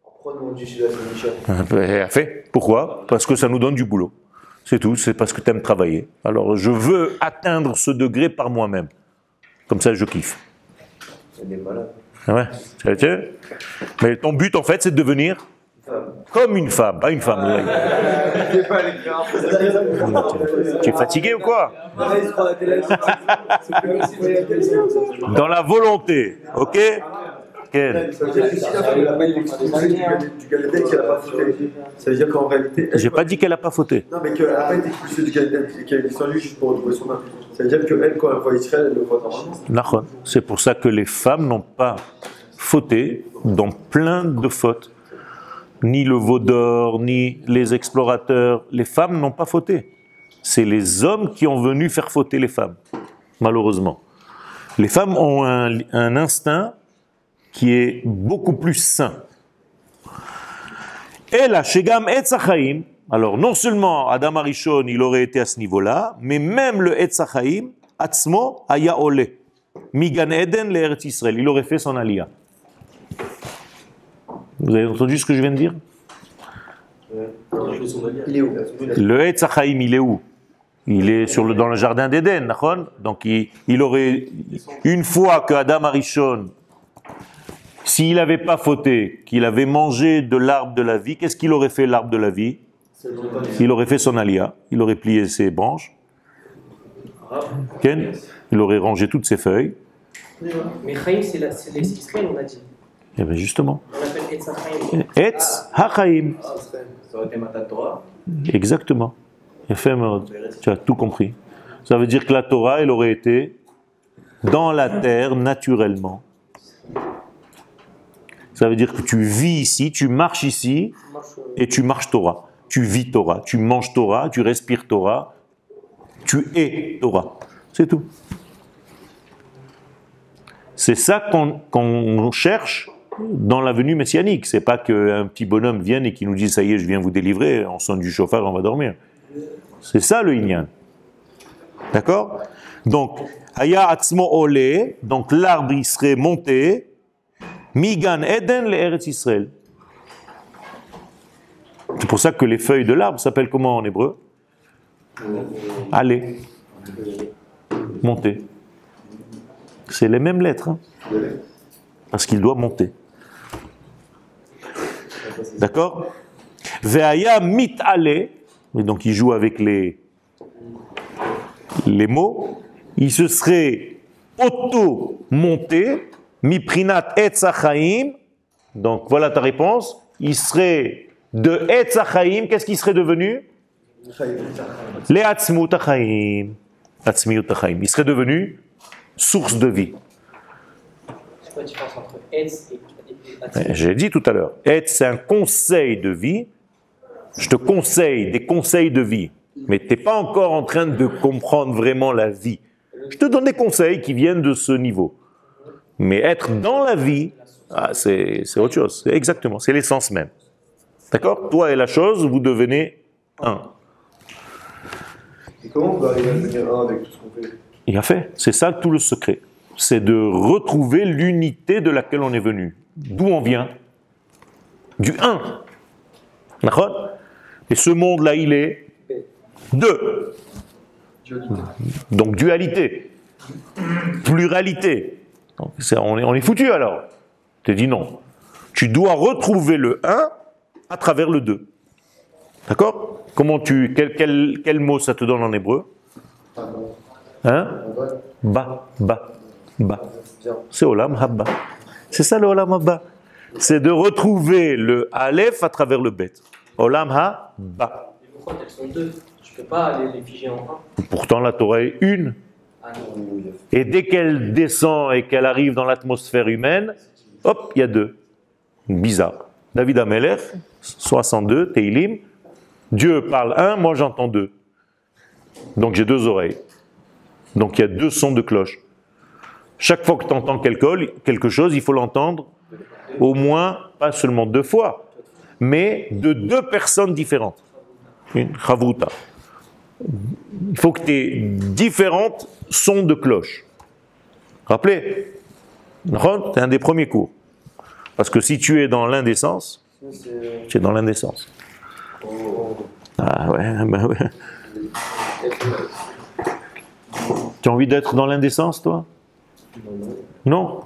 Speaker 2: Pourquoi nous on dit chez la Michel?
Speaker 1: Elle a fait. Pourquoi? Parce que ça nous donne du boulot. C'est tout. C'est parce que tu aimes travailler. Alors, je veux atteindre ce degré par moi-même. Comme ça, je kiffe.
Speaker 2: Elle est malade.
Speaker 1: Ouais. Mais ton but, en fait, c'est de devenir comme une femme, pas une femme. Tu es fatigué ou quoi? Dans la volonté, ok? Quel?
Speaker 2: Ça veut dire que si la femme n'a pas été expulsée du Gan Eden, qu'elle n'a pas fauté. Ça veut dire qu'en réalité.
Speaker 1: J'ai pas dit qu'elle n'a pas fauté.
Speaker 2: Non, mais qu'elle n'a pas été expulsée du Gan Eden et qu'elle est descendue juste pour retrouver son main. Ça veut dire qu'elle, quand elle voit Israël, elle le voit normalement.
Speaker 1: C'est pour ça que les femmes n'ont pas fauté dans plein de fautes. Ni le veau d'or, ni les explorateurs. Les femmes n'ont pas fauté. C'est les hommes qui ont venu faire fauter les femmes, malheureusement. Les femmes ont un instinct qui est beaucoup plus sain. Et la Shegam Etz HaChaim, alors non seulement Adam Arishon, il aurait été à ce niveau-là, mais même le Etz HaChaim, Atzmo Haya Ole, Migan Eden le Eretz Israël, il aurait fait son aliyah. Vous avez entendu ce que je viens de dire?
Speaker 2: Il est où?
Speaker 1: Le Etz HaChaim, il est où? Il est dans le jardin d'Éden, d'accord? Donc il aurait, une fois que Adam Arishon, s'il n'avait pas fauté, qu'il avait mangé de l'arbre de la vie, qu'est-ce qu'il aurait fait l'arbre de la vie? Il aurait fait son aliyah, il aurait plié ses branches, il aurait rangé toutes ses feuilles.
Speaker 4: Mais Chaim, c'est les Israël, on a dit.
Speaker 1: Et bien justement.
Speaker 4: On appelle Etz HaChaim.
Speaker 1: Etz HaChaim.
Speaker 6: Ça aurait été Matan Torah.
Speaker 1: Exactement. Tu as tout compris. Ça veut dire que la Torah, elle aurait été dans la terre naturellement. Ça veut dire que tu vis ici, tu marches ici, et tu marches Torah. Tu vis Torah, tu manges Torah, tu respires Torah, tu es Torah. C'est tout. C'est ça qu'on cherche dans la venue messianique. C'est pas qu'un petit bonhomme vienne et qui nous dise « ça y est, je viens vous délivrer, on sonne du chauffard, on va dormir ». C'est ça le Inyan. D'accord? Donc, Haya Atzmo Ole, donc l'arbre il serait monté, Migan Eden le Eretz Israël. C'est pour ça que les feuilles de l'arbre s'appellent comment en hébreu? Aller. Monter. C'est les mêmes lettres. Hein? Parce qu'il doit monter. D'accord? Ve'aya mit ale. Et donc il joue avec les mots. Il se serait auto-monté, miprinat etz hachaim. Donc voilà ta réponse. Il serait de etz hachaim, qu'est-ce qu'il serait devenu? Le atzmut hachaim. Atzmut hachaim. Il serait devenu source de vie.
Speaker 4: C'est quoi la différence entre Etz et
Speaker 1: J'ai dit tout à l'heure, Etz, c'est un conseil de vie. Je te conseille des conseils de vie, mais tu n'es pas encore en train de comprendre vraiment la vie. Je te donne des conseils qui viennent de ce niveau. Mais être dans la vie, c'est autre chose. Exactement, c'est l'essence même. D'accord? Toi et la chose, vous devenez un.
Speaker 2: Et comment on peut arriver à devenir un avec tout ce qu'on fait?
Speaker 1: Il a fait. C'est ça tout le secret. C'est de retrouver l'unité de laquelle on est venu. D'où on vient? Du un. D'accord? Et ce monde-là, il est deux. Donc dualité. Pluralité. Donc, on est foutu alors. Tu te dis non. Tu dois retrouver le un à travers le deux. D'accord? Quel mot ça te donne en hébreu? Hein? Ba. C'est Olam Habba. C'est ça le Olam Habba. C'est de retrouver le Aleph à travers le Bet. Olam Habba.
Speaker 4: Mais pourquoi elles sont deux? Je ne peux pas les figer en un.
Speaker 1: Pourtant la Torah est une.
Speaker 4: Ah non.
Speaker 1: Et dès qu'elle descend et qu'elle arrive dans l'atmosphère humaine, hop, il y a deux. Bizarre. David Amelech, 62, Teilim. Dieu parle un, moi j'entends deux. Donc j'ai deux oreilles. Donc il y a deux sons de cloche. Chaque fois que tu entends quelque chose, il faut l'entendre au moins, pas seulement deux fois, mais de deux personnes différentes. Une chavruta. Il faut que tu aies différentes sons de cloche. Rappelez, c'est un des premiers cours. Parce que si tu es dans l'indécence, tu es dans l'indécence. Ah ouais, ben ouais. Tu as envie d'être dans l'indécence, toi? Non.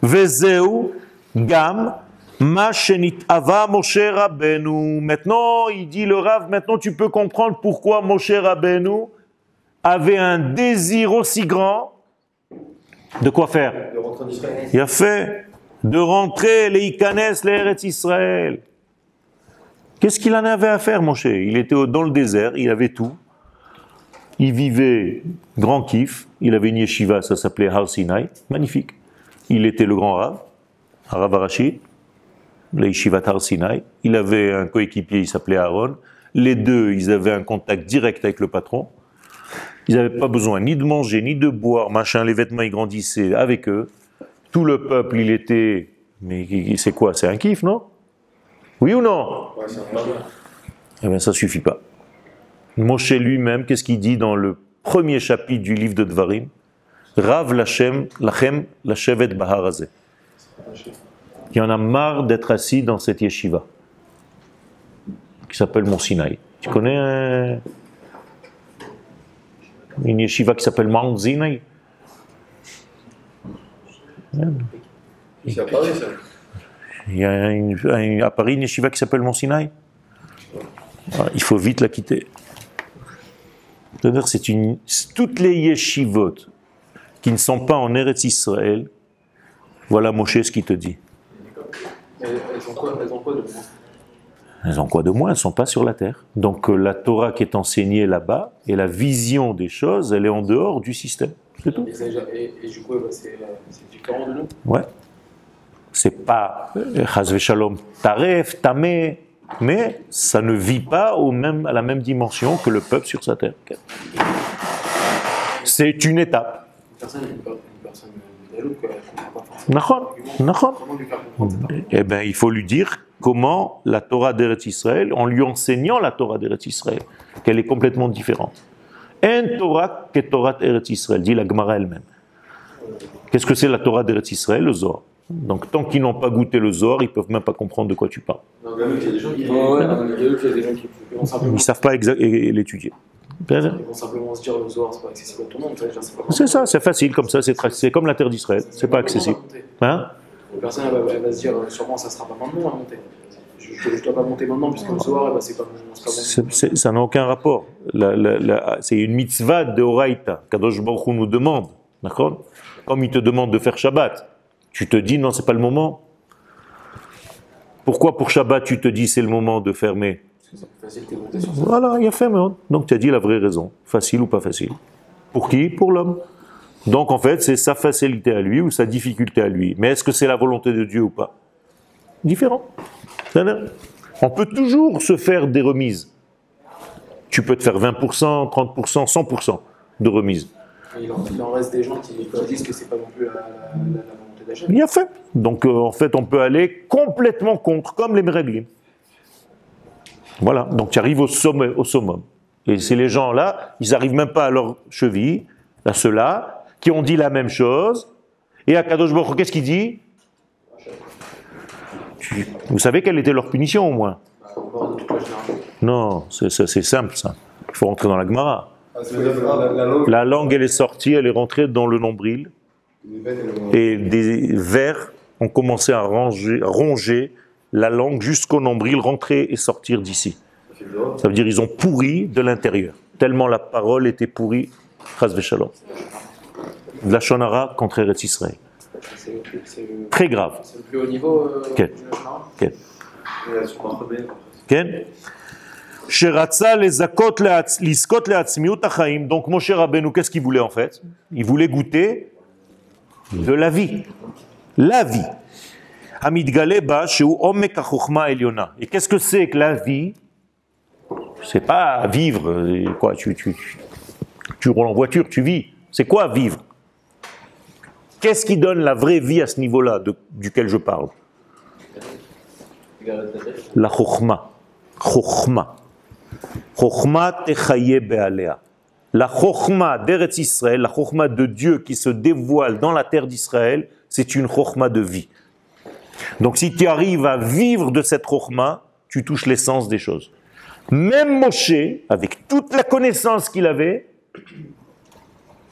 Speaker 1: Vezeu gam ma shenit ava Moshe Rabbeinu. Maintenant, il dit le Rav, maintenant tu peux comprendre pourquoi Moshe Rabbeinu avait un désir aussi grand de quoi faire?
Speaker 2: De rentrer en Israël.
Speaker 1: Il a fait de rentrer les Ikanes, les Eretz Israël. Qu'est-ce qu'il en avait à faire, Moshe? Il était dans le désert, il avait tout. Il vivait grand kiff. Il avait une yeshiva, ça s'appelait Har Sinai, magnifique. Il était le grand Rav, Rav Arashi, la yeshiva Har Sinai. Il avait un coéquipier, il s'appelait Aaron. Les deux, ils avaient un contact direct avec le patron. Ils n'avaient pas besoin ni de manger, ni de boire, machin. Les vêtements, ils grandissaient avec eux. Tout le peuple, il était... Mais c'est quoi? C'est un kiff, non? Oui ou non?
Speaker 2: Ouais, c'est un peu.
Speaker 1: Eh bien, ça ne suffit pas. Moshe lui-même, qu'est-ce qu'il dit dans le premier chapitre du livre de Dvarim? Rav lachem lashevet bahar hazeh. Il en a marre d'être assis dans cette yeshiva qui s'appelle Mont Sinaï. Tu connais une yeshiva qui s'appelle Mount Sinai?
Speaker 2: C'est à Paris, ça.
Speaker 1: Il y a à Paris une yeshiva qui s'appelle Mont Sinaï. Il faut vite la quitter. C'est-à-dire, toutes les yeshivot qui ne sont pas en Eretz Israël, voilà Moshe ce qu'il te dit.
Speaker 3: Elles ont quoi de moins?
Speaker 1: Elles ont quoi de moins? Elles ne sont pas sur la terre. Donc la Torah qui est enseignée là-bas et la vision des choses, elle est en dehors du système. C'est tout.
Speaker 3: Et du coup, c'est différent de nous?
Speaker 1: Ouais. C'est pas Chaz v'Shalom Taref, Tamé, mais ça ne vit pas à la même dimension que le peuple sur sa terre. C'est une étape.
Speaker 3: Une personne d'Aloud, quoi, elle ne comprend pas forcément. Comment lui faire comprendre ça?
Speaker 1: Eh bien, il faut lui dire comment la Torah d'Eretz Israël, en lui enseignant la Torah d'Eretz Israël, qu'elle est complètement différente. En Torah que Torah d'Eretz Israël, dit la Gemara elle-même. Qu'est-ce que c'est la Torah d'Eretz Israël? Le Zohar. Donc, tant qu'ils n'ont pas goûté le Zohar, ils ne peuvent même pas comprendre de quoi tu parles.
Speaker 2: Non, mais il y a des gens qui.
Speaker 1: Ils ne savent pas l'étudier.
Speaker 3: Ils vont simplement se dire le Zohar, c'est pas accessible à tout le monde.
Speaker 1: C'est ça, c'est facile comme ça, c'est comme la terre d'Israël, c'est pas accessible. Hein?
Speaker 3: La personne elle va se dire sûrement ça sera pas maintenant à monter. Je ne dois pas monter maintenant puisque le Zohar c'est pas bon.
Speaker 1: Ça n'a aucun rapport. C'est une mitzvah de Oraïta. Kadosh Baruch Hu nous demande d'accord? Comme il te demande de faire Shabbat, tu te dis non, c'est pas le moment. Pourquoi pour Shabbat tu te dis c'est le moment de fermer? Voilà, il y a fait, donc tu as dit la vraie raison. Facile ou pas facile? Pour qui? Pour l'homme. Donc en fait, c'est sa facilité à lui ou sa difficulté à lui. Mais est-ce que c'est la volonté de Dieu ou pas? Différent. On peut toujours se faire des remises. Tu peux te faire 20%, 30%, 100% de remise.
Speaker 3: Il en reste des gens qui disent que c'est pas non plus la volonté d'Hachem.
Speaker 1: Il y a fait. Donc en fait, on peut aller complètement contre, comme les Meraglim. Voilà, donc tu arrives au summum. Et c'est les gens là, ils n'arrivent même pas à leur cheville, à ceux-là, qui ont dit la même chose. Et à Kadosh Baruch Hu, qu'est-ce qu'il dit? Vous savez quelle était leur punition au moins? Non, c'est simple ça. Il faut rentrer dans la Gemara. La langue, elle est sortie, elle est rentrée dans le nombril. Et des vers ont commencé à ronger la langue jusqu'au nombril, rentrer et sortir d'ici. Ça veut dire qu'ils ont pourri de l'intérieur. Tellement la parole était pourrie. Chas v'shalom. De la shonara contre Eretz Israël. Très grave.
Speaker 3: C'est le plus haut niveau.
Speaker 1: Ken. Donc Moshe Rabbeinu, qu'est-ce qu'il voulait en fait? Il voulait goûter de la vie. La vie. Et qu'est-ce que c'est que la vie? C'est pas vivre, quoi, tu roules en voiture, tu vis. C'est quoi vivre? Qu'est-ce qui donne la vraie vie à ce niveau-là duquel je parle? La chokhma. Chokhma. Chokhma techaye be'alea. La chokhma d'Eretz Israël, la chokhma de Dieu qui se dévoile dans la terre d'Israël, c'est une chokhma de vie. Donc si tu arrives à vivre de cette chokhma, tu touches l'essence des choses. Même Moshe, avec toute la connaissance qu'il avait,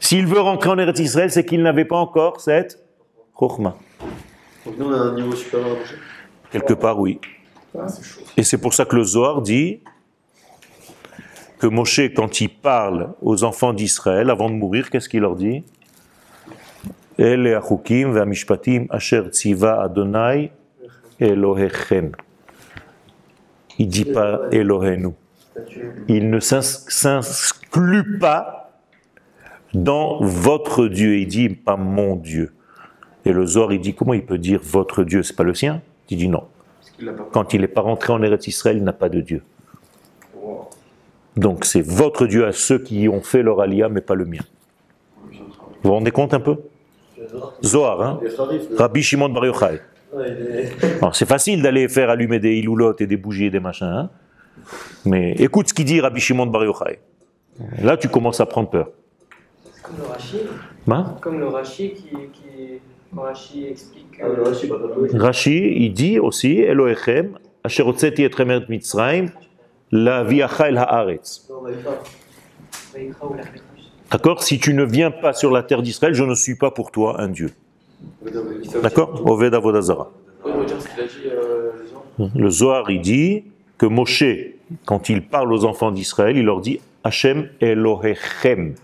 Speaker 1: s'il veut rentrer en Eretz Israël, c'est qu'il n'avait pas encore cette chokhma.
Speaker 2: Donc nous on a un niveau supérieur à Moshe.
Speaker 1: Quelque part, oui. Et c'est pour ça que le Zohar dit que Moshe, quand il parle aux enfants d'Israël, avant de mourir, qu'est-ce qu'il leur dit? Ele achukim ve'amishpatim asher tziva Adonai Elohechem. Il ne dit pas Elohenu. Il ne s'inclut pas dans votre Dieu. Il dit pas mon Dieu. Et le Zohar, il dit comment il peut dire votre Dieu? C'est pas le sien? Il dit non. Quand il n'est pas rentré en Eretz Israël, il n'a pas de Dieu. Donc c'est votre Dieu à ceux qui ont fait leur aliyah, mais pas le mien. Vous vous rendez compte un peu? Zohar, hein? Rabbi Shimon Bar Yochai. C'est facile d'aller faire allumer des iloulotes et des bougies et des machins, hein? Mais écoute ce qu'il dit Rabbi Shimon Bar Yochai. Là, tu commences à prendre peur.
Speaker 4: Comme le Rashi, comme le Rashi quand Rashi explique.
Speaker 1: Rashi, il dit aussi Elohechem, asher hotzeti etchem eret Mitzrayim, laviacha el haaretz. D'accord? Si tu ne viens pas sur la terre d'Israël, je ne suis pas pour toi un Dieu. D'accord? Oved Avodah Zara. Le Zohar, il dit que Moshe, quand il parle aux enfants d'Israël, il leur dit Hashem Elohechem,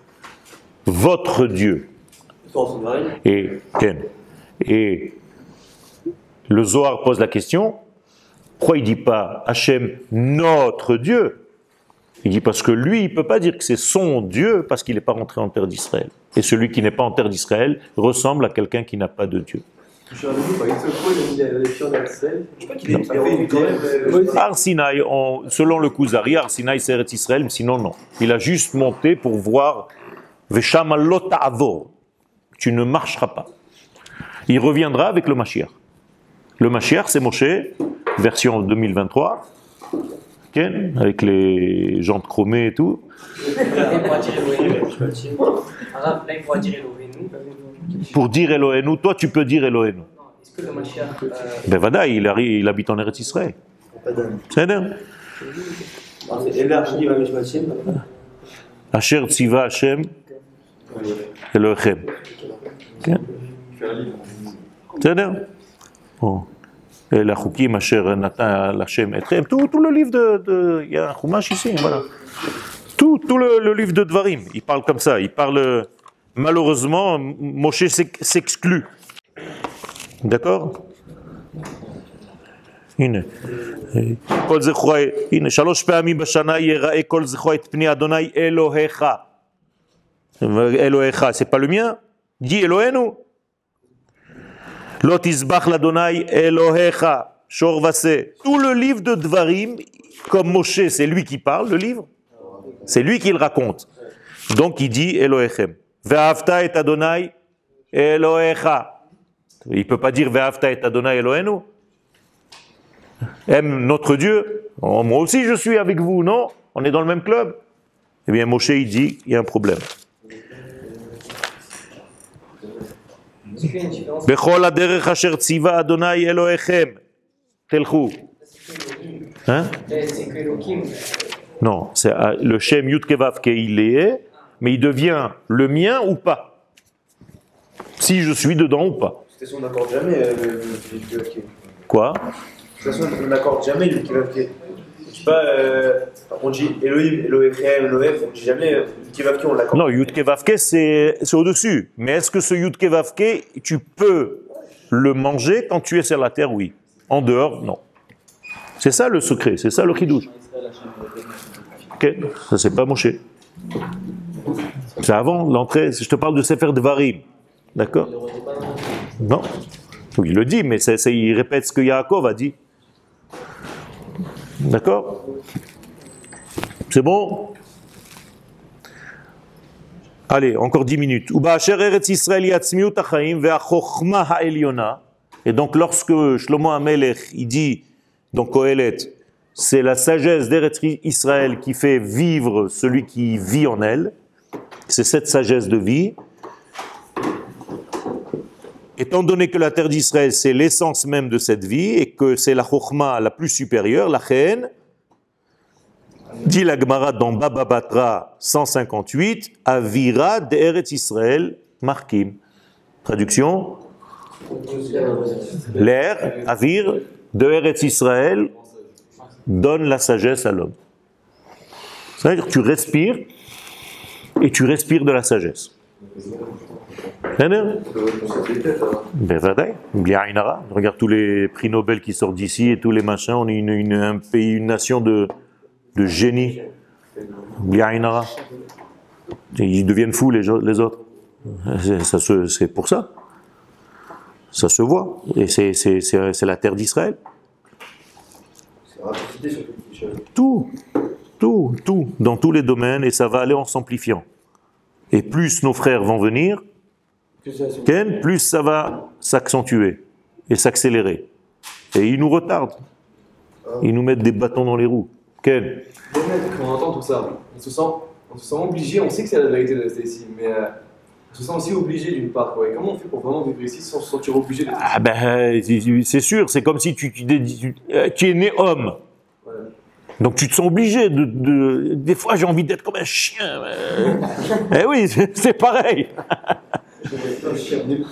Speaker 1: votre Dieu. Et le Zohar pose la question, pourquoi il ne dit pas Hashem notre Dieu? Il dit parce que lui, il ne peut pas dire que c'est son Dieu parce qu'il n'est pas rentré en terre d'Israël. Et celui qui n'est pas en terre d'Israël ressemble à quelqu'un qui n'a pas de Dieu. Har Sinaï, selon le Kuzari, Har Sinaï c'est Eretz Israël, mais sinon non. Il a juste monté pour voir Vesham lo ta'avor. Tu ne marcheras pas. Il reviendra avec le Mashiach. Le Mashiach, c'est Moshe, version 2023, avec les jantes chromées et tout. Pour dire Elohenu, toi tu peux dire Elohenu.
Speaker 4: Est-ce que le Mashiach.
Speaker 1: Ben Vada, il habite en Eretz Israël. C'est bien. Asher tziva Hashem Elohechem. C'est bien. Et la Chukim Asher Natan Hashem Etchem. Tout le livre il y a un Chumash ici, voilà. Tout le livre de Dvarim, il parle comme ça. Il parle malheureusement, Moshe s'exclut. D'accord? הנה, כל זכורי, הנה, 3 פעמים בשנה יראה כל זכורי את פני אדוני אלוהיך. אלוהיך, c'est pas le mien? Dis אלוהינו. לא תזבח לאדוני אלוהיך, שור ועשה. Tout le livre de Dvarim, comme Moshe, c'est lui qui parle, le livre. C'est lui qui le raconte. Donc il dit Elohechem. Ve'ahavta et Adonai Elohecha. Il ne peut pas dire Ve'ahavta et Adonai Elohenu. Aime notre Dieu. Oh, moi aussi je suis avec vous, non? On est dans le même club. Eh bien Moshe il dit, il y a un problème. Bechol haderech asher tziva Adonai Elohechem. Telchou. Hein?
Speaker 4: C'est que Elohim.
Speaker 1: Non, c'est le Shem Yud Kevav il est, mais il devient le mien ou pas? Si je suis dedans ou pas?
Speaker 3: De toute façon, on n'accorde jamais le Yud Kevav.
Speaker 1: Quoi?
Speaker 3: De toute façon, on n'accorde jamais le Yud Kevav. Je sais pas, on dit Elohim, Elohechem, Elohef, on dit jamais Yud Kevav, on l'accorde.
Speaker 1: Non, Yud Kevav c'est au-dessus. Mais est-ce que ce Yud Kevav tu peux le manger quand tu es sur la terre? Oui. En dehors, non. C'est ça le secret, c'est ça le chidouche. Ok, ça c'est pas Moshe. C'est avant l'entrée, je te parle de Sefer Devarim. D'accord? Non. Oui, il le dit, mais il répète ce que Yaakov a dit. D'accord? C'est bon? Allez, encore 10 minutes. Et donc lorsque Shlomo HaMelech, il dit, donc Kohelet, c'est la sagesse d'Eretz Israël qui fait vivre celui qui vit en elle. C'est cette sagesse de vie. Étant donné que la terre d'Israël, c'est l'essence même de cette vie et que c'est la Chokhma la plus supérieure, la Chen, dit la Gemara dans Baba Batra 158, Avira d'Eretz Israël Markim. Traduction, l'air, Avir, de Eretz Israël donne la sagesse à l'homme. C'est-à-dire que tu respires et tu respires de la sagesse. Regarde tous les prix Nobel qui sortent d'ici et tous les machins. On est un pays, une nation de génie. Ils deviennent fous les autres. C'est pour ça. Ça se voit. Et c'est la terre d'Israël. Tout, dans tous les domaines, et ça va aller en s'amplifiant. Et plus nos frères vont venir, plus ça va s'accentuer et s'accélérer. Et ils nous retardent. Ils nous mettent des bâtons dans les roues. Ken?
Speaker 3: Quand on entend tout ça, on se sent obligé, on sait que c'est la vérité de rester ici, mais on se sent aussi obligé d'une part. Quoi. Et comment on fait pour vraiment vivre ici sans se sentir obligé d'être ici?
Speaker 1: C'est sûr, c'est comme si tu es né homme.
Speaker 3: Ouais.
Speaker 1: Donc tu te sens obligé des fois j'ai envie d'être comme un chien. Eh oui, c'est pareil.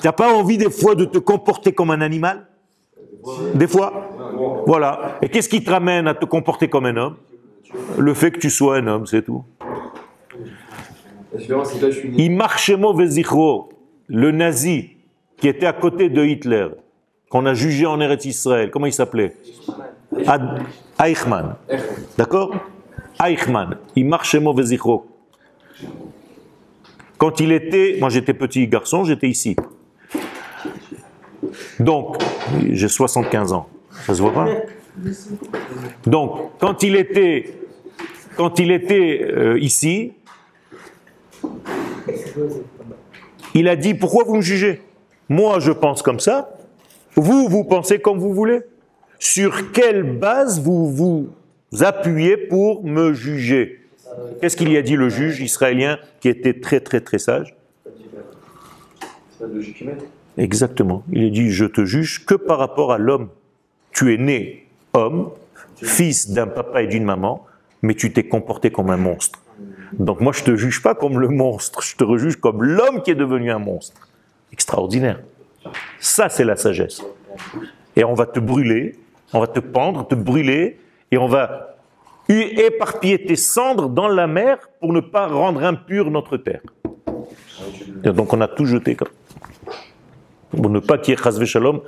Speaker 1: T'as pas envie des fois de te comporter comme un animal? Des fois. Voilà. Et qu'est-ce qui te ramène à te comporter comme un homme? Le fait que tu sois un homme, c'est tout. Il marchait mauvais zichro, le nazi qui était à côté de Hitler, qu'on a jugé en Eretz Israël. Comment il s'appelait? Eichmann. D'accord? Eichmann. Il marchait mauvais zichro. Quand il était, moi j'étais petit garçon, j'étais ici. Donc, j'ai 75 ans. Ça se voit pas? Donc, quand il était ici, il a dit, pourquoi vous me jugez? Moi, je pense comme ça. Vous pensez comme vous voulez. Sur quelle base vous appuyez pour me juger? Qu'est-ce qu'il y a dit le juge israélien qui était très très très sage?
Speaker 3: C'est la logique humaine.
Speaker 1: Exactement. Il a dit, je te juge que par rapport à l'homme. Tu es né homme, fils d'un papa et d'une maman, mais tu t'es comporté comme un monstre. Donc moi, je ne te juge pas comme le monstre, je te rejuge comme l'homme qui est devenu un monstre. Extraordinaire. Ça, c'est la sagesse. Et on va te brûler, on va te pendre, te brûler, et on va éparpiller tes cendres dans la mer pour ne pas rendre impure notre terre. Et donc on a tout jeté comme pour ne pas qu'il y ait chas v'shalom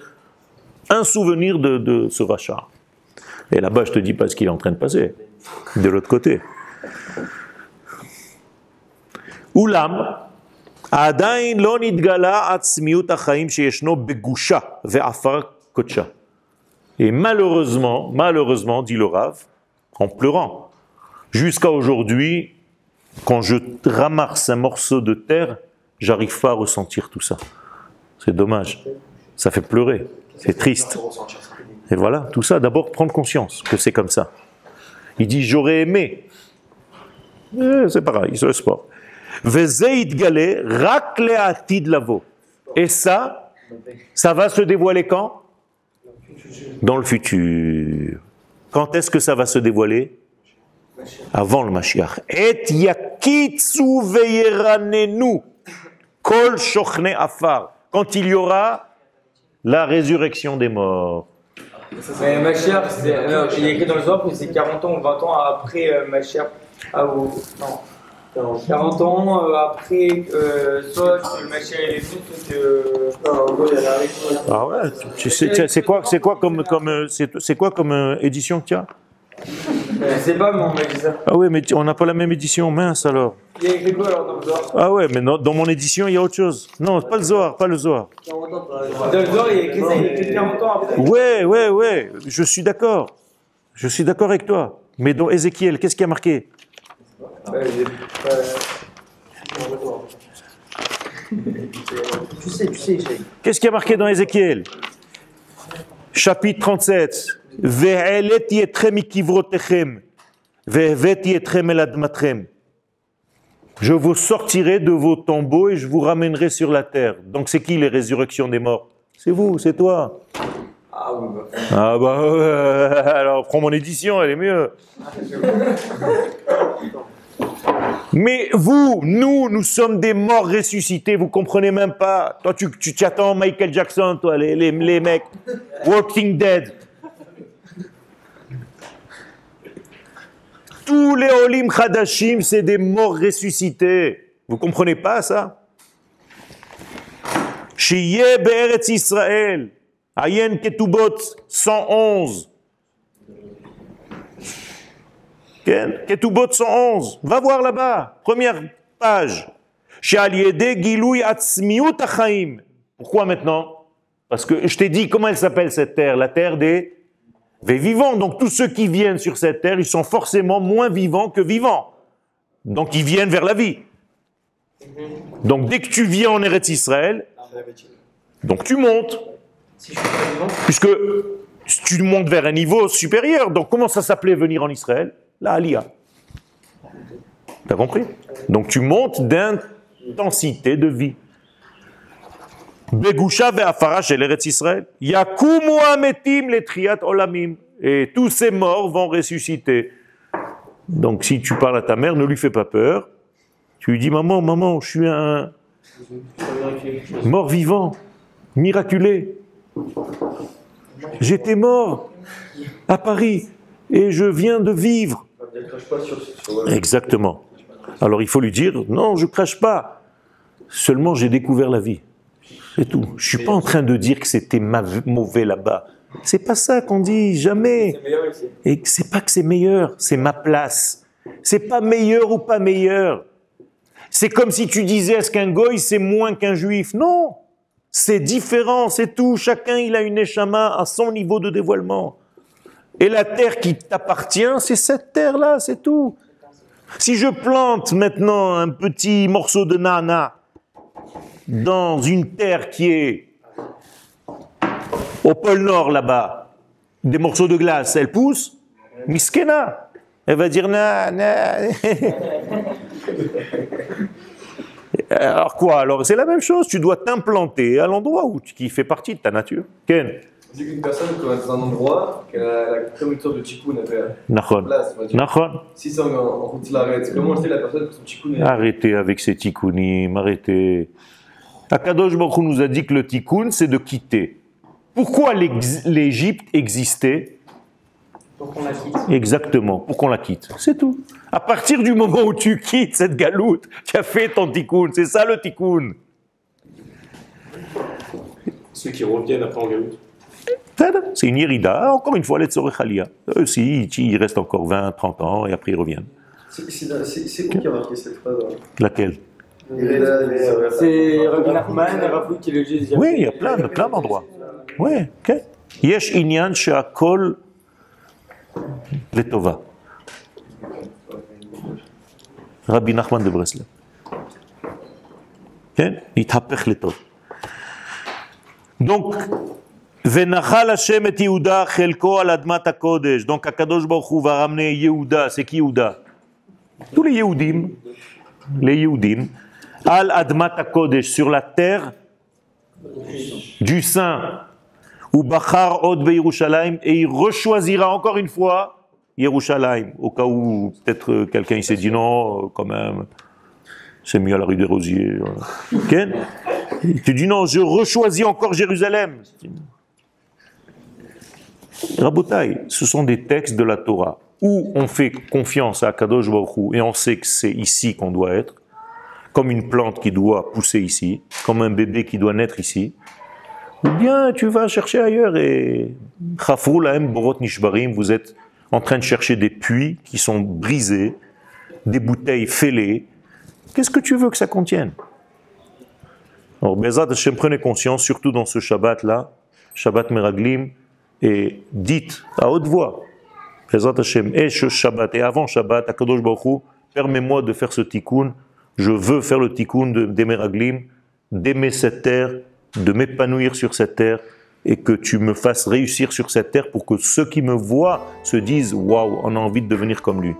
Speaker 1: un souvenir de ce rachat. Et là-bas, je te dis pas ce qu'il est en train de passer. De l'autre côté. Oulam, עדיין לא נתגלה עצמיות החיים שישנו בגושה ועפר קודשה. Et malheureusement, dit le Rav, en pleurant, jusqu'à aujourd'hui, quand je ramasse un morceau de terre, j'arrive pas à ressentir tout ça. C'est dommage. Ça fait pleurer. C'est triste. Et voilà, tout ça, d'abord prendre conscience que c'est comme ça. Il dit, j'aurais aimé. C'est pareil, c'est le sport. Et ça va se dévoiler quand? Dans le futur. Quand est-ce que ça va se dévoiler? Avant le Mashiach. Et yakitsu veyeranenu kol shochne afar. Quand il y aura la résurrection des morts.
Speaker 5: Mais Mashiach, il est écrit dans le Zohar que c'est 40 ans ou 20 ans après Mashiach. Non. 40 ans après, soit que le Mashiach est venu, soit que.
Speaker 1: Ah ouais, c'est quoi comme édition que tu as?
Speaker 5: Je sais pas, mais on m'a dit ça.
Speaker 1: Ah oui, mais on n'a pas la même édition, mince alors.
Speaker 5: Il y a écrit quoi alors dans le Zohar?
Speaker 1: Ah ouais, mais non, dans mon édition, il y a autre chose. Non, pas le Zohar.
Speaker 5: Dans le Zohar, il y a écrit ça, il est écrit 40 ans après.
Speaker 1: Ouais, je suis d'accord. Je suis d'accord avec toi. Mais dans Ézéchiel, qu'est-ce qui a marqué?
Speaker 6: Tu sais,
Speaker 1: Qu'est-ce qui a marqué dans Ézéchiel? Chapitre 37. Ve'eleti etrem mikivrotechem, ve'heveti etrem el admatrem. Je vous sortirai de vos tombeaux et je vous ramènerai sur la terre. Donc c'est qui les résurrections des morts? C'est vous, c'est toi.
Speaker 5: Ah oui,
Speaker 1: alors prends mon édition, elle est mieux. Mais vous, nous sommes des morts ressuscités, vous comprenez même pas. Toi, tu attends Michael Jackson, toi, les mecs. Walking Dead. Tous les Olim Chadashim, c'est des morts ressuscités. Vous comprenez pas ça? Shiyeh be'eretz Israël, Ayen Ketubot 111. Ketubot 111. Va voir là-bas, première page. She'al yedeh giluy atzmiut hachaim. Pourquoi maintenant? Parce que je t'ai dit comment elle s'appelle cette terre, la terre des vivants. Donc tous ceux qui viennent sur cette terre, ils sont forcément moins vivants que vivants. Donc ils viennent vers la vie. Donc dès que tu viens en Eretz Israël, donc tu montes. Puisque tu montes vers un niveau supérieur. Donc comment ça s'appelait venir en Israël? La Aliyah. T'as compris? Donc tu montes d'intensité de vie. Begusha ve'afara shel Eretz Israël. Yakumu ametim letriat olamim. Et tous ces morts vont ressusciter. Donc si tu parles à ta mère, ne lui fais pas peur. Tu lui dis, maman, je suis un mort vivant, miraculé. J'étais mort à Paris et je viens de vivre. Exactement. Alors il faut lui dire, non, je ne crache pas. Seulement j'ai découvert la vie. C'est tout. Je ne suis pas en train de dire que c'était mauvais là-bas. C'est pas ça qu'on dit, jamais. Et c'est pas que c'est meilleur, c'est ma place. C'est pas meilleur ou pas meilleur. C'est comme si tu disais, est-ce qu'un goy c'est moins qu'un juif? Non, c'est différent, c'est tout. Chacun il a une neshama à son niveau de dévoilement. Et la terre qui t'appartient, c'est cette terre-là, c'est tout. Si je plante maintenant un petit morceau de nana dans une terre qui est au pôle Nord là-bas, des morceaux de glace, elle pousse, miskena. Elle va dire na. Alors quoi? Alors c'est la même chose, tu dois t'implanter à l'endroit qui fait partie de ta nature. Ken?
Speaker 3: On dit qu'une personne qui est dans un endroit, qui a la communauté de tikkun à faire.
Speaker 1: Nachon.
Speaker 3: Si c'est en route, il arrête. Comment c'est la personne que son tikkun est...
Speaker 1: Arrêtez avec ces tikkunim, arrêtez. Akadosh Baruch Hu nous a dit que le tikkun, c'est de quitter. Pourquoi l'Égypte existait?
Speaker 4: Pour qu'on la quitte.
Speaker 1: Exactement, pour qu'on la quitte. C'est tout. À partir du moment où tu quittes cette galoute, tu as fait ton tikkun. C'est ça le tikkun.
Speaker 7: Ceux qui reviennent après en Gaout.
Speaker 1: C'est une Yerida. Encore une fois, les Tzorech Aliyah. Eux aussi, ils restent encore 20, 30 ans et après ils reviennent.
Speaker 2: C'est où qui a marqué cette phrase?
Speaker 1: Laquelle?
Speaker 5: C'est Rabbi Nachman et Rav qui le disent.
Speaker 1: Oui, il y a plein d'endroits. Oui, ok. Yesh inyan she'akol letova. Rabbi Nachman de Breslev. כן? התהפך לטוב. Donc, ונחל השם את יהודה חלקו על אדמת הקודש. Donc, הקדוש ברוך הוא va ramener Yehuda. C'est qui Yehuda? Tous les Yehudim, al admat hakodesh, sur la terre du Saint, ou bachar od beYerushalayim, et il rechoisira encore une fois Yerushalayim, au cas où peut-être quelqu'un il s'est dit non, quand même. C'est mieux à la rue des Rosiers. Okay? Tu dis non, je rechoisis encore Jérusalem. Rabotai, ce sont des textes de la Torah où on fait confiance à Kadosh Baruch Hu et on sait que c'est ici qu'on doit être, comme une plante qui doit pousser ici, comme un bébé qui doit naître ici, ou bien tu vas chercher ailleurs et Chafru lahem borot nishbarim, vous êtes en train de chercher des puits qui sont brisés, des bouteilles fêlées. Qu'est-ce que tu veux que ça contienne? Alors, Bezat Hashem, prenez conscience, surtout dans ce Shabbat-là, Shabbat Meraglim, et dites à haute voix, Bezat Hashem, et ce Shabbat, et avant Shabbat, Akadosh Baruch Hu, permets-moi de faire ce tikkun, je veux faire le tikkun des Meraglim, d'aimer cette terre, de m'épanouir sur cette terre, et que tu me fasses réussir sur cette terre pour que ceux qui me voient se disent, waouh, on a envie de devenir comme lui.